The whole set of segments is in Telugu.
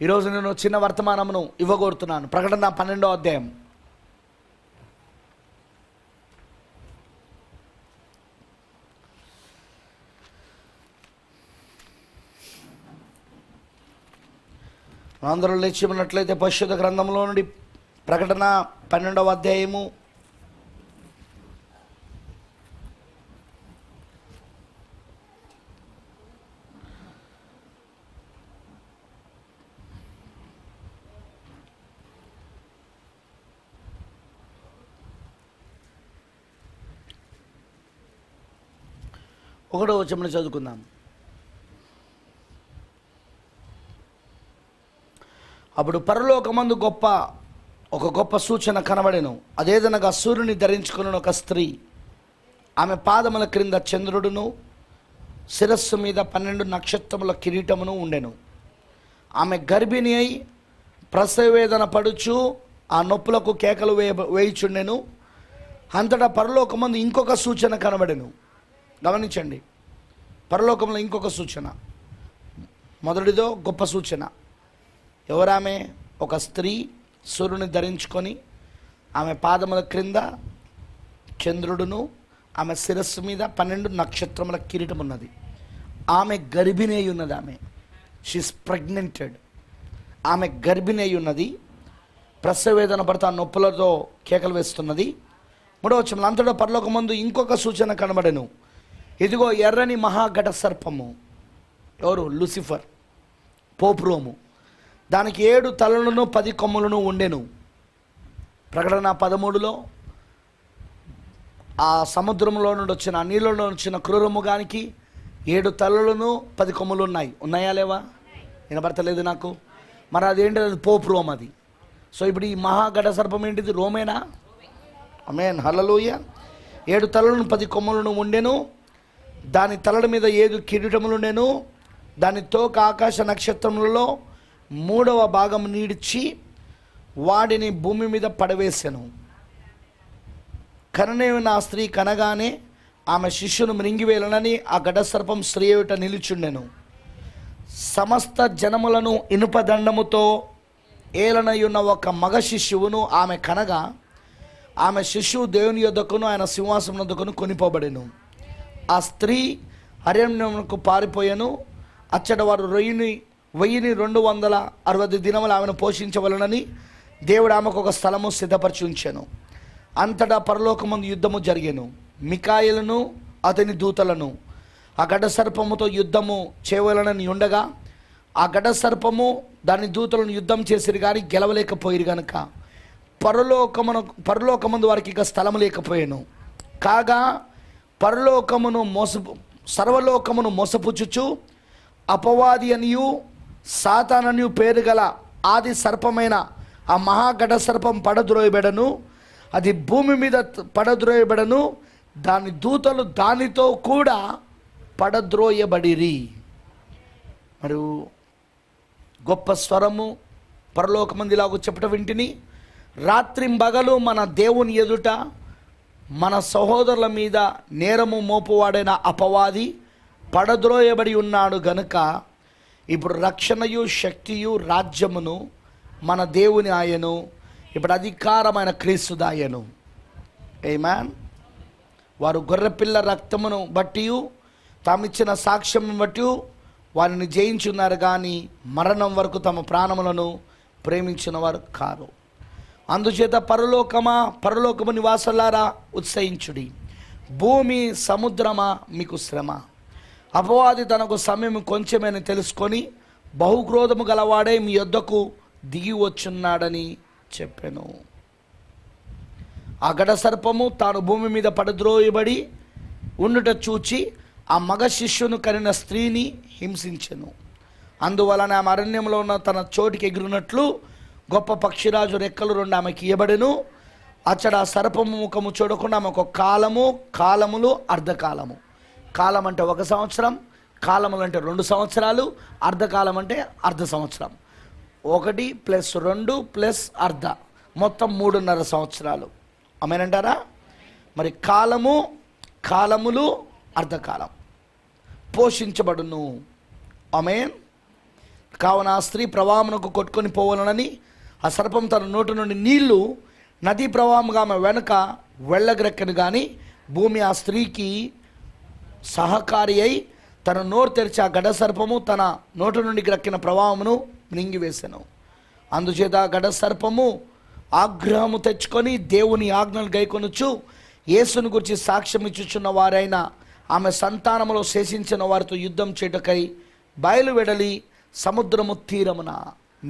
ఈరోజు నేను చిన్న వర్తమానమును ఇవ్వగోరుతున్నాను. ప్రకటన 12వ అధ్యాయం. అందరూ లేచి ఉన్నట్లయితే పరిశుద్ధ గ్రంథంలో నుండి ప్రకటన 12వ అధ్యాయము ఒకటో వచనం చదువుకుందాం. అప్పుడు పరలోకమందు ఒక గొప్ప సూచన కనబడెను. అదేదనగా సూర్యుని ధరించుకున్న ఒక స్త్రీ, ఆమె పాదముల క్రింద చంద్రుడును, శిరస్సు మీద 12 నక్షత్రముల కిరీటమును ఉండెను. ఆమె గర్భిణి అయి ప్రసవేదన పడుచు ఆ నొప్పులకు కేకలు వేయుచుండెను. అంతటా పరలోకమందు ఇంకొక సూచన కనబడెను. గమనించండి, పరలోకంలో ఇంకొక సూచన. మొదటిదో గొప్ప సూచన. ఎవరామె? ఒక స్త్రీ సూర్యుని ధరించుకొని, ఆమె పాదముల క్రింద చంద్రుడును, ఆమె శిరస్సు మీద 12 నక్షత్రముల కిరీటం ఉన్నది. ఆమె గర్భిణి అయి ఉన్నది. షీఈస్ ప్రెగ్నెంటెడ్. ఆమె గర్భిణి అయి ఉన్నది. ప్రసవేదన పడుతూ నొప్పులతో కేకలు వేస్తున్నది. 3వ వచనం, అంతటా పరలోకమందు ఇంకొక సూచన కనబడెను. ఇదిగో ఎర్రని మహాఘట సర్పము. ఎవరు? లూసిఫర్, పోపురోము. దానికి 7 తలలను 10 కొమ్ములను ఉండెను. ప్రకటన 13లో ఆ సముద్రంలో నుండి వచ్చిన, ఆ నీళ్ళలో వచ్చిన క్రూరముగానికి 7 తలలను 10 కొమ్ములు ఉన్నాయా లేవా? వినపడతలేదు నాకు. మరి అదేంటి? అది పోపురోమ్ అది. సో ఇప్పుడు ఈ మహాఘట సర్పం ఏంటిది? రోమేనా? ఆమేన్, హల్లెలూయా. 7 తలలను 10 కొమ్ములను ఉండెను. దాని తలల మీద 7 కిరీటములుండెను. దాని తోక ఆకాశ నక్షత్రములలో 3వ భాగం నీడ్చి వాడిని భూమి మీద పడవేసెను. కననేయున్న ఆ స్త్రీ కనగానే ఆమె శిష్యును మృంగివేలనని ఆ ఘటసర్పం స్త్రీ ఎదుట నిలుచుండెను. సమస్త జనములను ఇనుపదండముతో ఏలనయున్న ఒక మగ శిష్యువును ఆమె కనగా, ఆమె శిష్యువు దేవుని యొద్దకును ఆయన సింహాసనం యొద్దకును కొనిపోబడెను. ఆ స్త్రీ అరణ్యమునకు పారిపోయెను. అచ్చట వారు 1260 దినములు ఆమెను పోషించవలనని దేవుడు ఆమెకు ఒక స్థలము సిద్ధపరిచి ఉంచెను. అంతటా పరలోకమందు యుద్ధము జరిగెను. మికాయేలును అతని దూతలను ఆ ఘటసర్పముతో యుద్ధము చేయవలనని ఉండగా, ఆ ఘటసర్పము దాని దూతలను యుద్ధం చేసిరు కానీ గెలవలేకపోయిరు గనుక పరలోకమందు వారికి ఇక స్థలము లేకపోయాను. కాగా సర్వలోకమును మోసపుచ్చుచు అపవాది అనియు సాతాననియు పేరు గల ఆది సర్పమైన ఆ మహాఘట సర్పం పడద్రోయబెడను. అది భూమి మీద పడద్రోయబెడను. దాని దూతలు దానితో కూడా పడద్రోయబడిరి. మరి గొప్ప స్వరము పరలోకమందిలాగా చెప్పటం వింటిని. రాత్రింబగలు మన దేవుని ఎదుట మన సహోదరుల మీద నేరము మోపువాడైన అపవాది పడద్రోయబడి ఉన్నాడు గనుక ఇప్పుడు రక్షణయు శక్తియు రాజ్యమును మన దేవుని ఆయను, ఇప్పుడు అధికారమైన క్రీస్తుదాయను. ఆమేన్. వారు గొర్రెపిల్ల రక్తమును బట్టి తామిచ్చిన సాక్ష్యం బట్టి వారిని జయించున్నారు కానీ మరణం వరకు తమ ప్రాణములను ప్రేమించిన వారు కారు. అందుచేత పరలోకము నివాసులారా ఉత్సహించుడి. భూమి సముద్రమా మీకు శ్రమ. అపవాది తనకు సమయం కొంచెమని తెలుసుకొని బహుక్రోధము గలవాడే మీ యొద్దకు దిగి వచ్చున్నాడని చెప్పాను. ఆ ఘటసర్పము తాను భూమి మీద పడద్రోయబడి ఉండుట చూచి ఆ మగ శిష్యును కనిన స్త్రీని హింసించెను. అందువలన ఆమె అరణ్యంలో ఉన్న తన చోటికి ఎగురునట్లు గొప్ప పక్షిరాజు రెక్కలు 2 ఆమెకి ఇయ్యబడెను. అచ్చట ఆ సర్పము ముఖము చూడకుండా ఆమెకు కాలములు అర్ధకాలము. కాలం అంటే 1 సంవత్సరం, కాలములు అంటే 2 సంవత్సరాలు, అర్ధకాలం అంటే అర్ధ సంవత్సరం. 1 + 2 + అర్ధ మొత్తం 3.5 సంవత్సరాలు. ఆమేనంటారా? మరి కాలములు అర్ధకాలం పోషించబడును. ఆమేన్. కావున ఆ స్త్రీ ప్రవాహమునకు కొట్టుకొని పోవాలని ఆ సర్పం తన నోటి నుండి నీళ్లు నదీ ప్రవాహంగా ఆమె వెనక వెళ్ళగ్రెక్కను కానీ భూమి ఆ స్త్రీకి సహకారి అయి తన నోరు తెరిచి ఆ గడ సర్పము తన నోటి నుండి గ్రక్కిన ప్రవాహమును మింగివేసెను. అందుచేత ఆ గడ సర్పము ఆగ్రహము తెచ్చుకొని దేవుని ఆజ్ఞలు గైకొనుచు యేసును గురించి సాక్ష్యం ఇచ్చుచున్న వారైన ఆమె సంతానములో శేషించిన వారితో యుద్ధం చేయుటకై బయలువెడలి సముద్రము తీరమున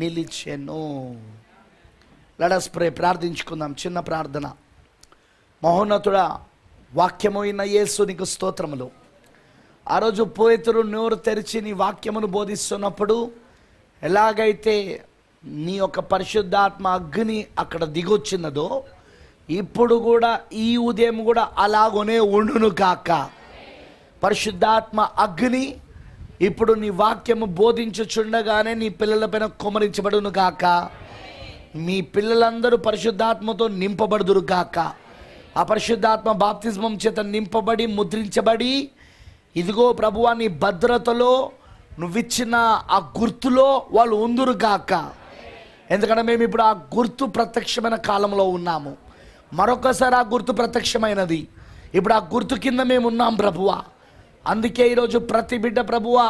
నిలిచెను. Let us pray. ప్రార్థించుకుందాం. చిన్న ప్రార్థన. మహోన్నతుడా, వాక్యము అయిన యేసు నీకు స్తోత్రములు. ఆ రోజు పేతురు నోరు తెరిచి నీ వాక్యమును బోధిస్తున్నప్పుడు ఎలాగైతే నీ యొక్క పరిశుద్ధాత్మ అగ్ని అక్కడ దిగొచ్చినదో ఇప్పుడు కూడా ఈ ఉదయం కూడా అలాగనే ఉండును కాక. పరిశుద్ధాత్మ అగ్ని ఇప్పుడు నీ వాక్యము బోధించుచుండగానే నీ పిల్లలపైన కుమ్మరించబడును గాక. మీ పిల్లలందరూ పరిశుద్ధాత్మతో నింపబడుదురు గాక. ఆ పరిశుద్ధాత్మ బాప్తిజమం చేత నింపబడి ముద్రించబడి ఇదిగో ప్రభువా నీ భద్రతలో నువ్విచ్చిన ఆ గుర్తులో వాళ్ళు ఉందురు గాక. ఎందుకంటే మేము ఇప్పుడు ఆ గుర్తు ప్రత్యక్షమైన కాలంలో ఉన్నాము. మరొకసారి ఆ గుర్తు ప్రత్యక్షమైనది. ఇప్పుడు ఆ గుర్తు కింద మేము ఉన్నాం ప్రభువా. అందుకే ఈరోజు ప్రతి బిడ్డ ప్రభువా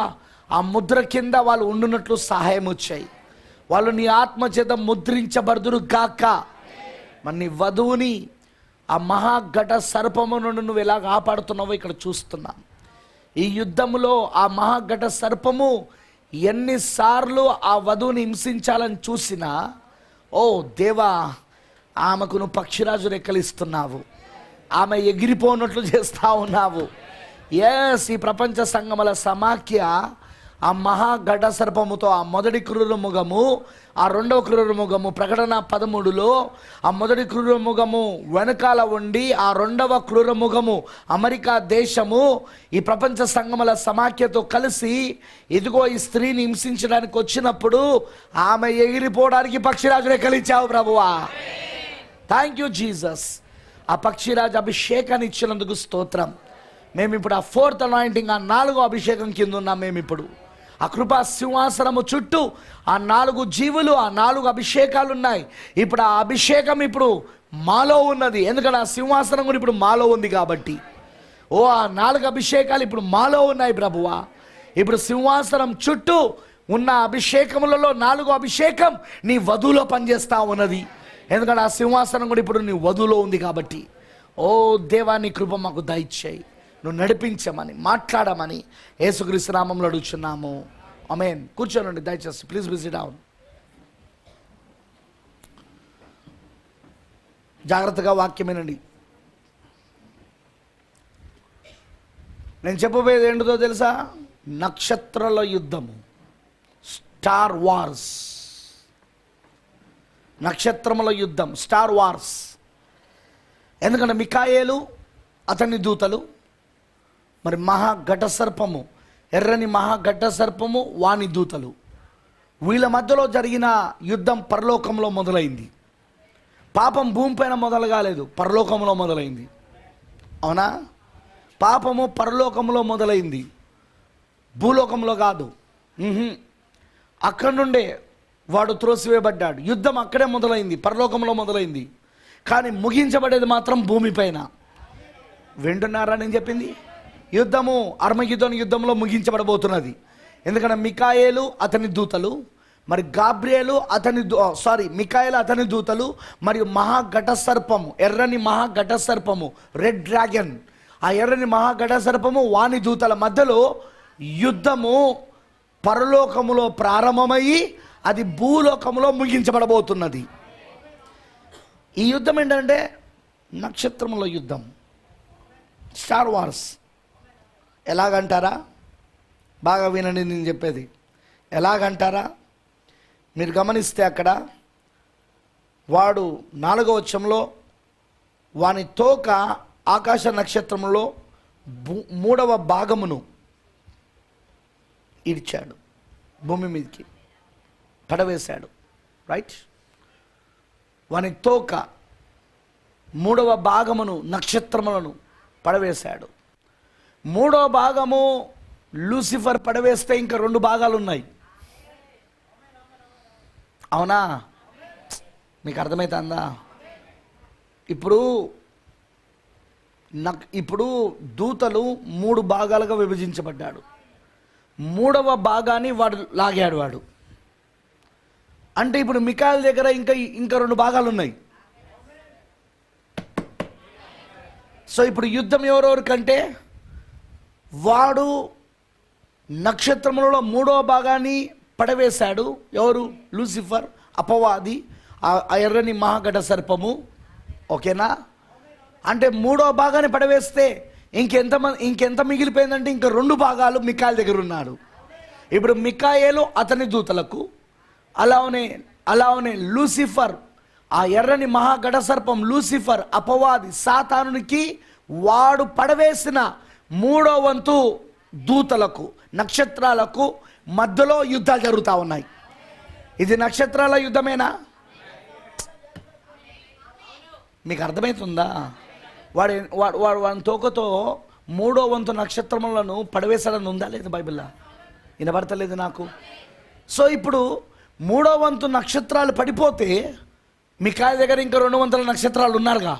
ఆ ముద్ర కింద వాళ్ళు ఉండునట్లు సహాయం వచ్చాయి. వాళ్ళు నీ ఆత్మ చేత ముద్రించబడుదురు గాక. మరి నీ వధువుని ఆ మహాఘట సర్పము నుండి నువ్వు ఎలా కాపాడుతున్నావో ఇక్కడ చూస్తున్నాం. ఈ యుద్ధంలో ఆ మహాఘట సర్పము ఎన్నిసార్లు ఆ వధువుని హింసించాలని చూసినా, ఓ దేవా, ఆమెకు నువ్వు పక్షిరాజు రెక్కలిస్తున్నావు. ఆమె ఎగిరిపోనట్లు చేస్తూ ఉన్నావు. ఎస్, ఈ ప్రపంచ సంగమల సమాఖ్య ఆ మహాఘట సర్పముతో ఆ మొదటి క్రూరముఖము, ఆ రెండవ క్రూరముఖము ప్రకటన 13లో ఆ మొదటి క్రూరముఖము వెనకాల ఉండి ఆ రెండవ క్రూరముఖము అమెరికా దేశము ఈ ప్రపంచ సంగమల సమాఖ్యతో కలిసి ఇదిగో ఈ స్త్రీని హింసించడానికి వచ్చినప్పుడు ఆమె ఎగిరిపోవడానికి పక్షిరాజు రెక్కలిచ్చావు ప్రభువా. Thank you Jesus. ఆ పక్షిరాజు అభిషేకాన్ని ఇచ్చినందుకు స్తోత్రం. మేము ఇప్పుడు ఆ 4th అనాయింటింగ్, ఆ 4వ అభిషేకం కింద ఉన్నాం. మేము ఇప్పుడు ఆ కృపా సింహాసనము చుట్టూ ఆ 4 జీవులు, ఆ 4 అభిషేకాలు ఉన్నాయి. ఇప్పుడు ఆ అభిషేకం ఇప్పుడు మాలో ఉన్నది. ఎందుకంటే ఆ సింహాసనం కూడా ఇప్పుడు మాలో ఉంది కాబట్టి. ఓ ఆ 4 అభిషేకాలు ఇప్పుడు మాలో ఉన్నాయి ప్రభువా. ఇప్పుడు సింహాసనం చుట్టూ ఉన్న అభిషేకములలో 4వ అభిషేకం నీ వధువులో పనిచేస్తూ ఉన్నది. ఎందుకంటే ఆ సింహాసనం కూడా ఇప్పుడు నీ వధువులో ఉంది కాబట్టి. ఓ దేవా, నీ కృప మాకు దయచేయి. నువ్వు నడిపించమని, మాట్లాడమని యేసుక్రీస్తు నామములో అడుగుచున్నాము. ఆమేన్. కూర్చోనండి దయచేసి. Please visit down. జాగ్రత్తగా వాక్యమేనండి. నేను చెప్పబోయేది ఏంటిదో తెలుసా? నక్షత్రాల యుద్ధము, స్టార్ వార్స్. నక్షత్రముల యుద్ధం, స్టార్ వార్స్. ఎందుకంటే మికాయేలు అతని దూతలు, మరి మహాఘట సర్పము, ఎర్రని మహాఘట సర్పము వాని దూతలు, వీళ్ళ మధ్యలో జరిగిన యుద్ధం పరలోకంలో మొదలైంది. పాపం భూమిపైన మొదలు కాలేదు, పరలోకంలో మొదలైంది. అవునా? పాపము పరలోకంలో మొదలైంది, భూలోకంలో కాదు. అక్కడి నుండే వాడు త్రోసివేయబడ్డాడు. యుద్ధం అక్కడే మొదలైంది, పరలోకంలో మొదలైంది. కానీ ముగించబడేది మాత్రం భూమిపైన. వింటున్నారా నేను చెప్పింది? యుద్ధము అర్మగిద్దోను యుద్ధంలో ముగించబడబోతున్నది. ఎందుకంటే మికాయేలు అతని దూతలు, మరి గాబ్రియేలు మికాయేలు అతని దూతలు, మరియు మహాఘట సర్పము, ఎర్రని మహాఘట సర్పము, రెడ్ డ్రాగన్, ఆ ఎర్రని మహాఘట సర్పము వాని దూతల మధ్యలో యుద్ధము పరలోకములో ప్రారంభమయ్యి అది భూలోకములో ముగించబడబోతున్నది. ఈ యుద్ధం ఏంటంటే నక్షత్రముల యుద్ధం, స్టార్ వార్స్. ఎలాగంటారా? బాగా వినండి నేను చెప్పేది. ఎలాగంటారా? మీరు గమనిస్తే అక్కడ వాడు 4వ వచనంలో వాని తోక ఆకాశ నక్షత్రంలో 3వ భాగమును ఇడ్చాడు, భూమి మీదకి పడవేశాడు. రైట్? వాని తోక 3వ భాగమును, నక్షత్రములను పడవేశాడు. 3వ భాగము లూసిఫర్ పడవేస్తే ఇంకా 2 భాగాలు ఉన్నాయి. అవునా? మీకు అర్థమవుతుందా? ఇప్పుడు దూతలు 3 భాగాలుగా విభజించబడ్డాడు. 3వ భాగాన్ని వాడు లాగాడు. అంటే ఇప్పుడు మికాయల్ దగ్గర ఇంకా 2 భాగాలు ఉన్నాయి. సో ఇప్పుడు యుద్ధం ఎవరెవరికంటే, వాడు నక్షత్రములలో 3వ భాగాన్ని పడవేశాడు. ఎవరు? లూసిఫర్, అపవాది, ఆ ఎర్రని మహాఘట సర్పము. ఓకేనా? అంటే 3వ భాగాన్ని పడవేస్తే ఇంకెంత మిగిలిపోయిందంటే ఇంకా 2 భాగాలు మికాయల్ దగ్గర ఉన్నాడు. ఇప్పుడు మికాయేలు అతని దూతలకు, అలానే లూసిఫర్, ఆ ఎర్రని మహాఘట సర్పం లూసిఫర్, అపవాది, సాతానునికి వాడు పడవేసిన 3వ వంతు దూతలకు, నక్షత్రాలకు మధ్యలో యుద్ధాలు జరుగుతూ ఉన్నాయి. ఇది నక్షత్రాల యుద్ధమేనా? మీకు అర్థమవుతుందా? వాడి తోకతో 3వ వంతు నక్షత్రములను పడవేశాడని ఉందా లేదా బైబిల్లో? వినబడతలేదు నాకు. సో ఇప్పుడు 3వ వంతు నక్షత్రాలు పడిపోతే మికాయల్ దగ్గర ఇంకా 200 నక్షత్రాలు ఉన్నారుగా.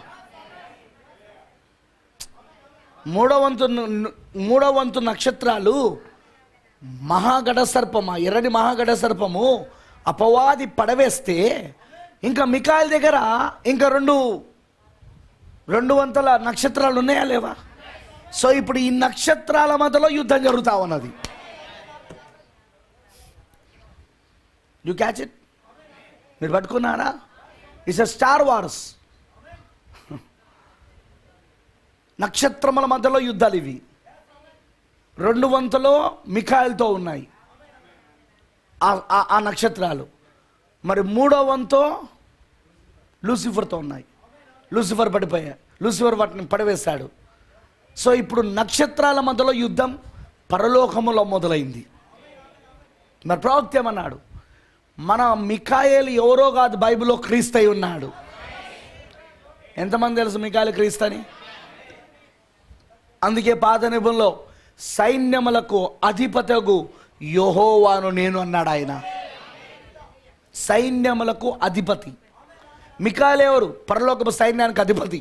3వ వంతు నక్షత్రాలు మహాఘట సర్పము, ఎర్రని మహాఘట సర్పము, అపవాది పడవేస్తే ఇంకా మికాయల్ దగ్గర ఇంకా 200 నక్షత్రాలు ఉన్నాయా లేవా? సో ఇప్పుడు ఈ నక్షత్రాల మధ్యలో యుద్ధం జరుగుతూ ఉన్నది. You catch it? మీరు పట్టుకున్నారా? It's a Star Wars. నక్షత్రముల మధ్యలో యుద్ధాలు ఇవి. 200 మికాయల్తో ఉన్నాయి ఆ నక్షత్రాలు. మరి 3వ వంతు లూసిఫర్తో ఉన్నాయి. లూసిఫర్ పడిపోయాడు. లూసిఫర్ వాటిని పడవేశాడు. సో ఇప్పుడు నక్షత్రాల మధ్యలో యుద్ధం పరలోకములో మొదలైంది. మరి ప్రవక్త ఏమన్నాడు? మన మికాయేలు ఎవరో కాదు, బైబిల్లో క్రీస్తు అయి ఉన్నాడు. ఎంతమంది తెలుసు మికాయేలు క్రీస్తు అని? అందుకే పాత నిబంధనలో సైన్యములకు అధిపతగు యెహోవాను నేను అన్నాడు ఆయన. సైన్యములకు అధిపతి. మికాయేలు ఎవరు? పరలోకపు సైన్యానికి అధిపతి.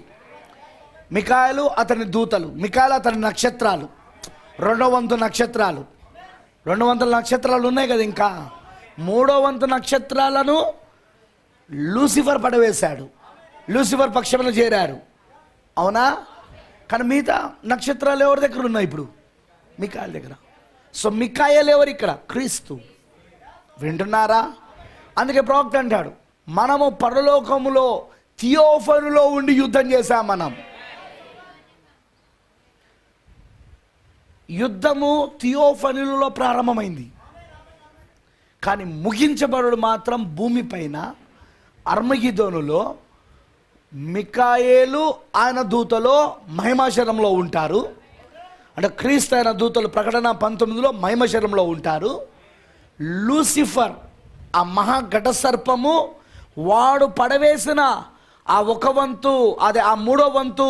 మికాయేలు అతని దూతలు, మికాయేలు అతని నక్షత్రాలు, 2వ వంతు నక్షత్రాలు. 200 నక్షత్రాలు ఉన్నాయి కదా. ఇంకా 3వ వంతు నక్షత్రాలను లూసిఫర్ పడవేశాడు. లూసిఫర్ పక్షమున చేరారు. అవునా? కానీ మిగతా నక్షత్రాలు ఎవరి దగ్గర ఉన్నాయి? ఇప్పుడు మికాయేలు దగ్గర. సో మికాయేలు ఎవరు ఇక్కడ? క్రీస్తు. వింటున్నారా? అందుకే ప్రవక్త అంటాడు, మనము పరలోకములో థియోఫనులో ఉండి యుద్ధం చేశాం. మనం యుద్ధము థియోఫనులో ప్రారంభమైంది, కానీ ముగించబడు మాత్రం భూమిపైన అర్మగిదోనులో. మికాయేలు ఆయన దూతలో మహిమాశరంలో ఉంటారు. అంటే క్రీస్తు ఆయన దూతలు ప్రకటన 19లో మహిమాశరంలో ఉంటారు. లూసిఫర్, ఆ మహాఘట సర్పము, వాడు పడవేసిన ఆ 1 వంతు, అదే ఆ 3వ వంతు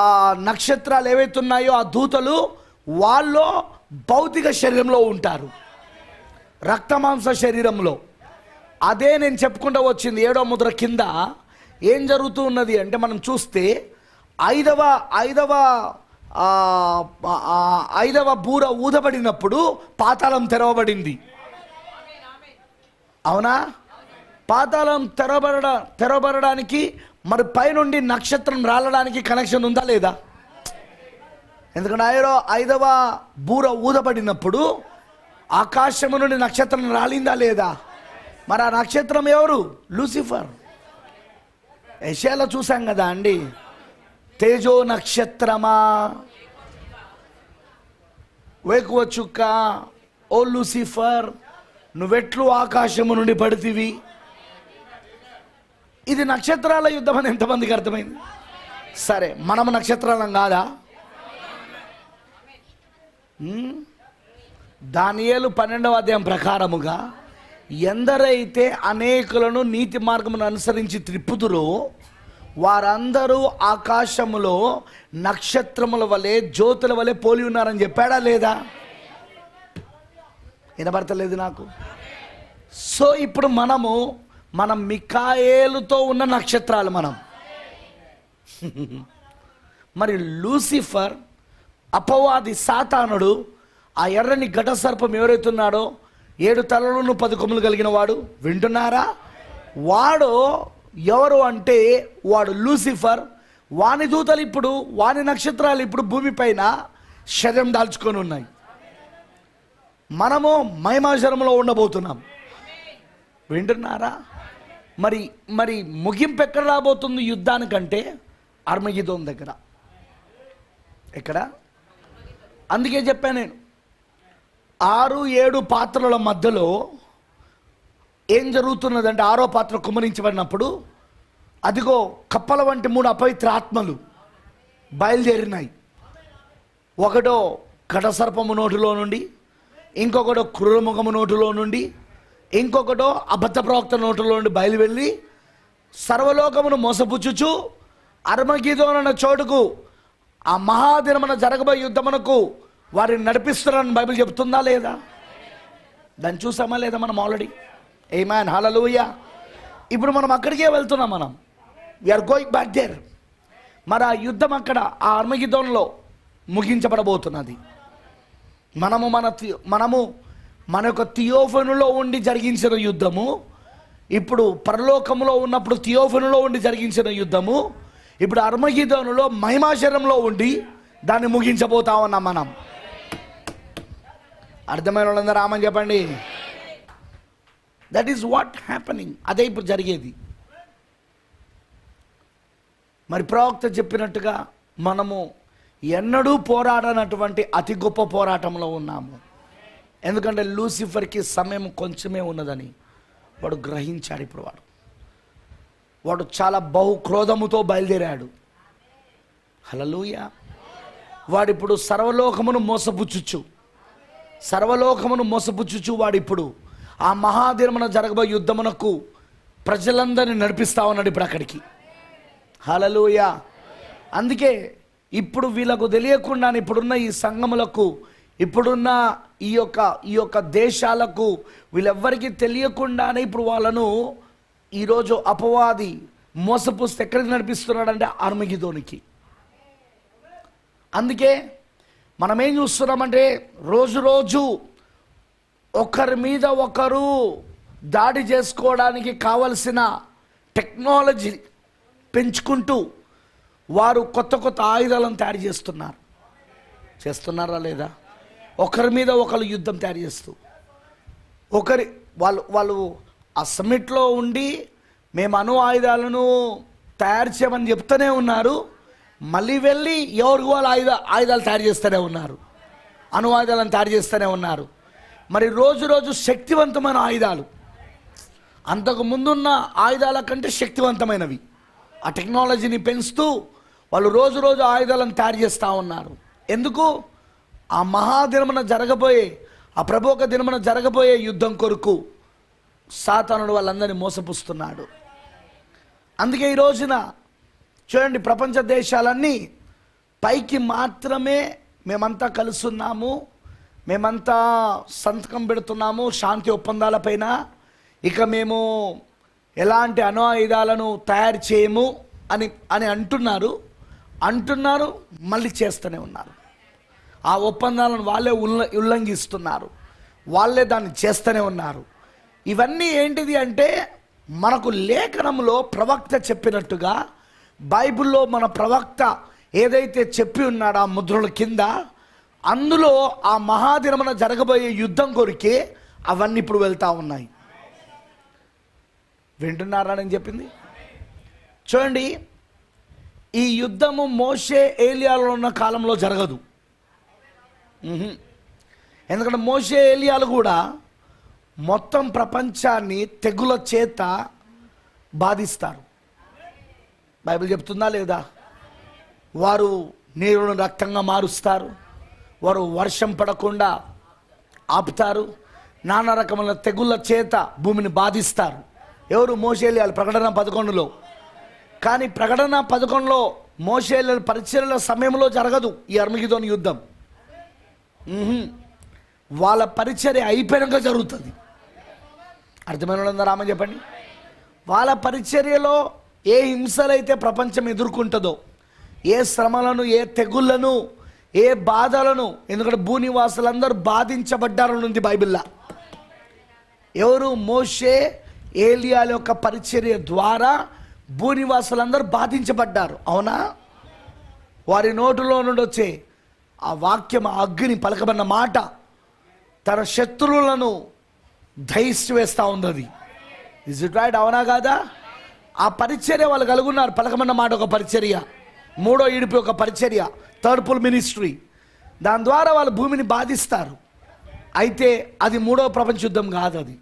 ఆ నక్షత్రాలు ఏవైతే ఉన్నాయో ఆ దూతలు, వాళ్ళు భౌతిక శరీరంలో ఉంటారు, రక్తమాంస శరీరంలో. అదే నేను చెప్పుకుంటూ వచ్చింది 7వ ముద్ర కింద ఏం జరుగుతూ ఉన్నది అంటే, మనం చూస్తే ఐదవ బూర ఊదబడినప్పుడు పాతాళం తెరవబడింది. అవునా? పాతాళం తెరవబడడానికి మరి పైనుండి నక్షత్రం రాలడానికి కనెక్షన్ ఉందా లేదా? ఎందుకంటే 5వ బూర ఊదబడినప్పుడు ఆకాశము నుండి నక్షత్రం రాలిందా లేదా? మరి ఆ నక్షత్రం ఎవరు? లూసిఫర్. యెషయాలో చూసాం కదా అండి, తేజో నక్షత్రమా వేకువ చుక్క, ఓ లూసిఫర్ నువ్వెట్లు ఆకాశము నుండి పడితివి. ఇది నక్షత్రాల యుద్ధం అని ఎంతమందికి అర్థమైంది? సరే, మనము నక్షత్రాలం కాదా? దానియేలు 12వ అధ్యాయం ప్రకారముగా ఎందరైతే అనేకులను నీతి మార్గమును అనుసరించి త్రిప్పుదురో వారందరూ ఆకాశములో నక్షత్రముల వలె జ్యోతుల వలె పోలి ఉన్నారని చెప్పాడా లేదా? వినబడతలేదు నాకు. సో ఇప్పుడు మనం మికాయేలుతో ఉన్న నక్షత్రాలు మనం. మరి లూసిఫర్, అపవాది సాతానుడు, ఆ ఎర్రని ఘట సర్పం ఎవరైతున్నాడో 7 తలలను 10 కొమ్ములు కలిగిన వాడు, వింటున్నారా? వాడు ఎవరు అంటే వాడు లూసిఫర్. వాని దూతలు ఇప్పుడు, వాని నక్షత్రాలు ఇప్పుడు భూమిపైన శరీరం దాల్చుకొని ఉన్నాయి. మనము మహిమాశరంలో ఉండబోతున్నాం, వింటున్నారా? మరి ముగింపు ఎక్కడ రాబోతుంది యుద్ధానికంటే? అర్మగిదోన్ దగ్గర. ఎక్కడ? అందుకే చెప్పాను నేను, 6-7 పాత్రల మధ్యలో ఏం జరుగుతున్నదంటే, 6వ పాత్ర కుమ్మరించబడినప్పుడు అదిగో కప్పల వంటి 3 అపవిత్ర ఆత్మలు బయలుదేరినాయి. ఒకటో ఘటసర్పము నోటిలో నుండి, ఇంకొకటో క్రూరముఖము నోటిలో నుండి, ఇంకొకటో అబద్ధ ప్రవక్త నోటిలో నుండి బయలువెళ్ళి సర్వలోకమును మోసపుచ్చుచు అర్మగిదోన్ అన్న చోటుకు, ఆ మహాదినమున జరగబోయే యుద్ధమునకు వారిని నడిపిస్తున్నారని బైబిల్ చెప్తుందా లేదా? దాన్ని చూసామా లేదా మనం ఆల్రెడీ? ఆమేన్, హల్లెలూయా. ఇప్పుడు మనం అక్కడికే వెళ్తున్నాం. మనం వీఆర్ గోయింగ్ బ్యాక్ దేర్. మరి ఆ యుద్ధం అక్కడ ఆ అర్మగిదోన్లో ముగించబడబోతున్నది. మనము మన యొక్క థియోఫనులో ఉండి జరిగించిన యుద్ధము, ఇప్పుడు పరలోకములో ఉన్నప్పుడు థియోఫనులో ఉండి జరిగించిన యుద్ధము, ఇప్పుడు అర్మగిదోనులో మహిమాశరంలో ఉండి దాన్ని ముగించబోతా ఉన్నాం మనం. అర్థమైన వాళ్ళందరూ ఆమని చెప్పండి. That is what happening. అదే ఇప్పుడు జరిగేది. మరి ప్రవక్త చెప్పినట్టుగా మనము ఎన్నడూ పోరాడనటువంటి అతి గొప్ప పోరాటంలో ఉన్నాము. ఎందుకంటే లూసిఫర్కి సమయం కొంచెమే ఉన్నదని వాడు గ్రహించాడు. ఇప్పుడు వాడు చాలా బహుక్రోధముతో బయలుదేరాడు. హల్లెలూయా. వాడిప్పుడు సర్వలోకమును మోసపుచ్చుచు వాడిప్పుడు ఆ మహాదినమున జరగబోయే యుద్ధమునకు ప్రజలందరినీ నడిపిస్తా ఉన్నాడు ఇప్పుడు అక్కడికి. హల్లెలూయా. అందుకే ఇప్పుడు వీళ్ళకు తెలియకుండానే, ఇప్పుడున్న ఈ సంఘములకు, ఇప్పుడున్న ఈ యొక్క దేశాలకు, వీళ్ళెవ్వరికీ తెలియకుండానే ఇప్పుడు వాళ్ళను ఈరోజు అపవాది మోసపుస్తే ఎక్కడికి నడిపిస్తున్నాడంటే అర్మగిదోనికి. అందుకే మనం ఏం చూస్తున్నామంటే, రోజు ఒకరి మీద ఒకరు దాడి చేసుకోవడానికి కావలసిన టెక్నాలజీ పెంచుకుంటూ వారు కొత్త ఆయుధాలను తయారు చేస్తున్నారా లేదా? ఒకరి మీద ఒకరు యుద్ధం తయారు చేస్తూ, వాళ్ళు ఆ సమ్మిట్లో ఉండి మేము అణు ఆయుధాలను తయారు చేయమని చెప్తూనే ఉన్నారు. మళ్ళీ వెళ్ళి ఎవరికి వాళ్ళు ఆయుధాలు తయారు చేస్తూనే ఉన్నారు, అణు ఆయుధాలను తయారు చేస్తూనే ఉన్నారు. మరి రోజు శక్తివంతమైన ఆయుధాలు, అంతకు ముందున్న ఆయుధాల కంటే శక్తివంతమైనవి, ఆ టెక్నాలజీని పెంచుతూ వాళ్ళు రోజు ఆయుధాలను తయారు చేస్తూ ఉన్నారు. ఎందుకు? ఆ మహాదినమున జరగబోయే, ఆ ప్రభోక దినమున జరగబోయే యుద్ధం కొరకు సాతానుడు వాళ్ళందరినీ మోసపుస్తున్నాడు. అందుకే ఈ రోజున చూడండి, ప్రపంచ దేశాలన్నీ పైకి మాత్రమే మేమంతా కలుస్తున్నాము, మేమంతా సంతకం పెడుతున్నాము శాంతి ఒప్పందాలపైన, ఇక మేము ఎలాంటి అణు ఆయుధాలను తయారు చేయము అని అంటున్నారు, మళ్ళీ చేస్తూనే ఉన్నారు. ఆ ఒప్పందాలను వాళ్ళే ఉల్లంఘిస్తున్నారు, వాళ్ళే దాన్ని చేస్తూనే ఉన్నారు. ఇవన్నీ ఏంటిది అంటే, మనకు లేఖనంలో ప్రవక్త చెప్పినట్టుగా, బైబిల్లో మన ప్రవక్త ఏదైతే చెప్పి ఉన్నాడో ఆ ముద్రల కింద, అందులో ఆ మహాదినమున జరగబోయే యుద్ధం కొరికే అవన్నీ ఇప్పుడు వెళ్తూ ఉన్నాయి. వింటున్నారా నేను చెప్పింది? చూడండి, ఈ యుద్ధము మోషే ఏలియాలో ఉన్న కాలంలో జరగదు. ఎందుకంటే మోషే ఏలియాలు కూడా మొత్తం ప్రపంచాన్ని తెగుల చేత బాధిస్తారు. బైబిల్ చెప్తుందా లేదా? వారు నీరును రక్తంగా మారుస్తారు, వారు వర్షం పడకుండా ఆపుతారు, నానా రకముల తెగుళ్ళ చేత భూమిని బాధిస్తారు. ఎవరు? మోషే ఏలియాలు. ప్రకటన 11లో. కానీ ప్రకటన 11లో మోషే ఏలియాల పరిచర్యల సమయంలో జరగదు ఈ అర్మగిదోను యుద్ధం. వాళ్ళ పరిచర్య అయిపోయాక జరుగుతుంది. అర్థమైన వాళ్ళందరూ ఆమె చెప్పండి. వాళ్ళ పరిచర్యలో ఏ హింసలైతే ప్రపంచం ఎదుర్కొంటుందో, ఏ శ్రమలను, ఏ తెగుళ్లను, ఏ బాధలను, ఎందుకంటే భూనివాసులందరూ బాధించబడ్డారని ఉంది బైబిల్లో. ఎవరు? మోషే ఏలియాల యొక్క పరిచర్య ద్వారా భూనివాసులందరూ బాధించబడ్డారు. అవునా? వారి నోటిలో నుండి వచ్చే ఆ వాక్యం, ఆ అగ్ని, పలకబడిన మాట తన శత్రువులను దహించి వేస్తూ ఉంది. అది ఇజ్ ఇట్ రైట్? అవునా కాదా? ఆ పరిచర్య వాళ్ళు కలుగున్నారు. పలకబడిన మాట ఒక పరిచర్య, మూడో ఈడిపి ఒక పరిచర్య, థర్డ్ పుల్ మినిస్ట్రీ. దాని ద్వారా వాళ్ళు భూమిని బాధిస్తారు. అయితే అది మూడో ప్రపంచ యుద్ధం కాదు.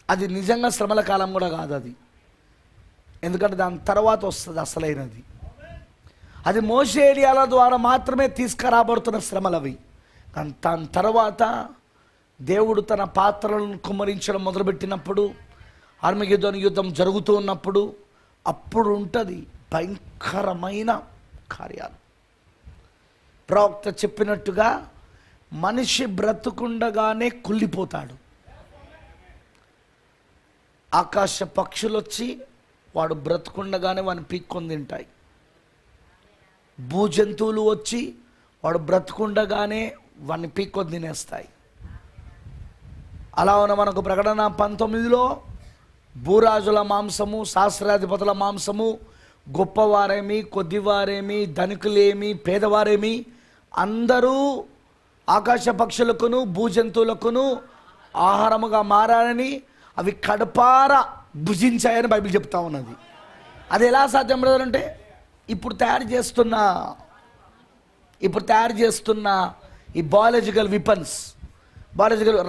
అది నిజంగా శ్రమల కాలం కూడా కాదు. అది ఎందుకంటే దాని తర్వాత వస్తుంది అసలైనది. అది మోషే ఏలియాల ద్వారా మాత్రమే తీసుకురాబడుతున్న శ్రమలు అవి. కానీ దాని తర్వాత దేవుడు తన పాత్రలను కుమ్మరించడం మొదలుపెట్టినప్పుడు, ఆర్మగెద్దోను యుద్ధం జరుగుతూ ఉన్నప్పుడు, అప్పుడు ఉంటుంది భయంకరమైన కార్యాలు. ప్రవక్త చెప్పినట్టుగా మనిషి బ్రతుకుండగానే కుళ్ళిపోతాడు. ఆకాశ పక్షులు వచ్చి వాడు బ్రతుకుండగానే వాడిని పీక్కొని తింటాయి. భూజంతువులు వచ్చి వాడు బ్రతుకుండగానే వాడిని పీక్కొని తినేస్తాయి. అలా ఉన్న మనకు ప్రకటన 19లో భూరాజుల మాంసము, శాస్త్రాధిపతుల మాంసము, గొప్పవారేమి, కొద్దివారేమి, ధనికులేమి, పేదవారేమి అందరూ ఆకాశ పక్షులకును భూజంతువులకును ఆహారముగా మారారని, అవి కడపార భుజించాయని బైబిల్ చెప్తా ఉన్నది. అది ఎలా సాధ్యం బ్రదర్ అంటే, ఇప్పుడు తయారు చేస్తున్న ఈ బయాలజికల్ విపన్స్,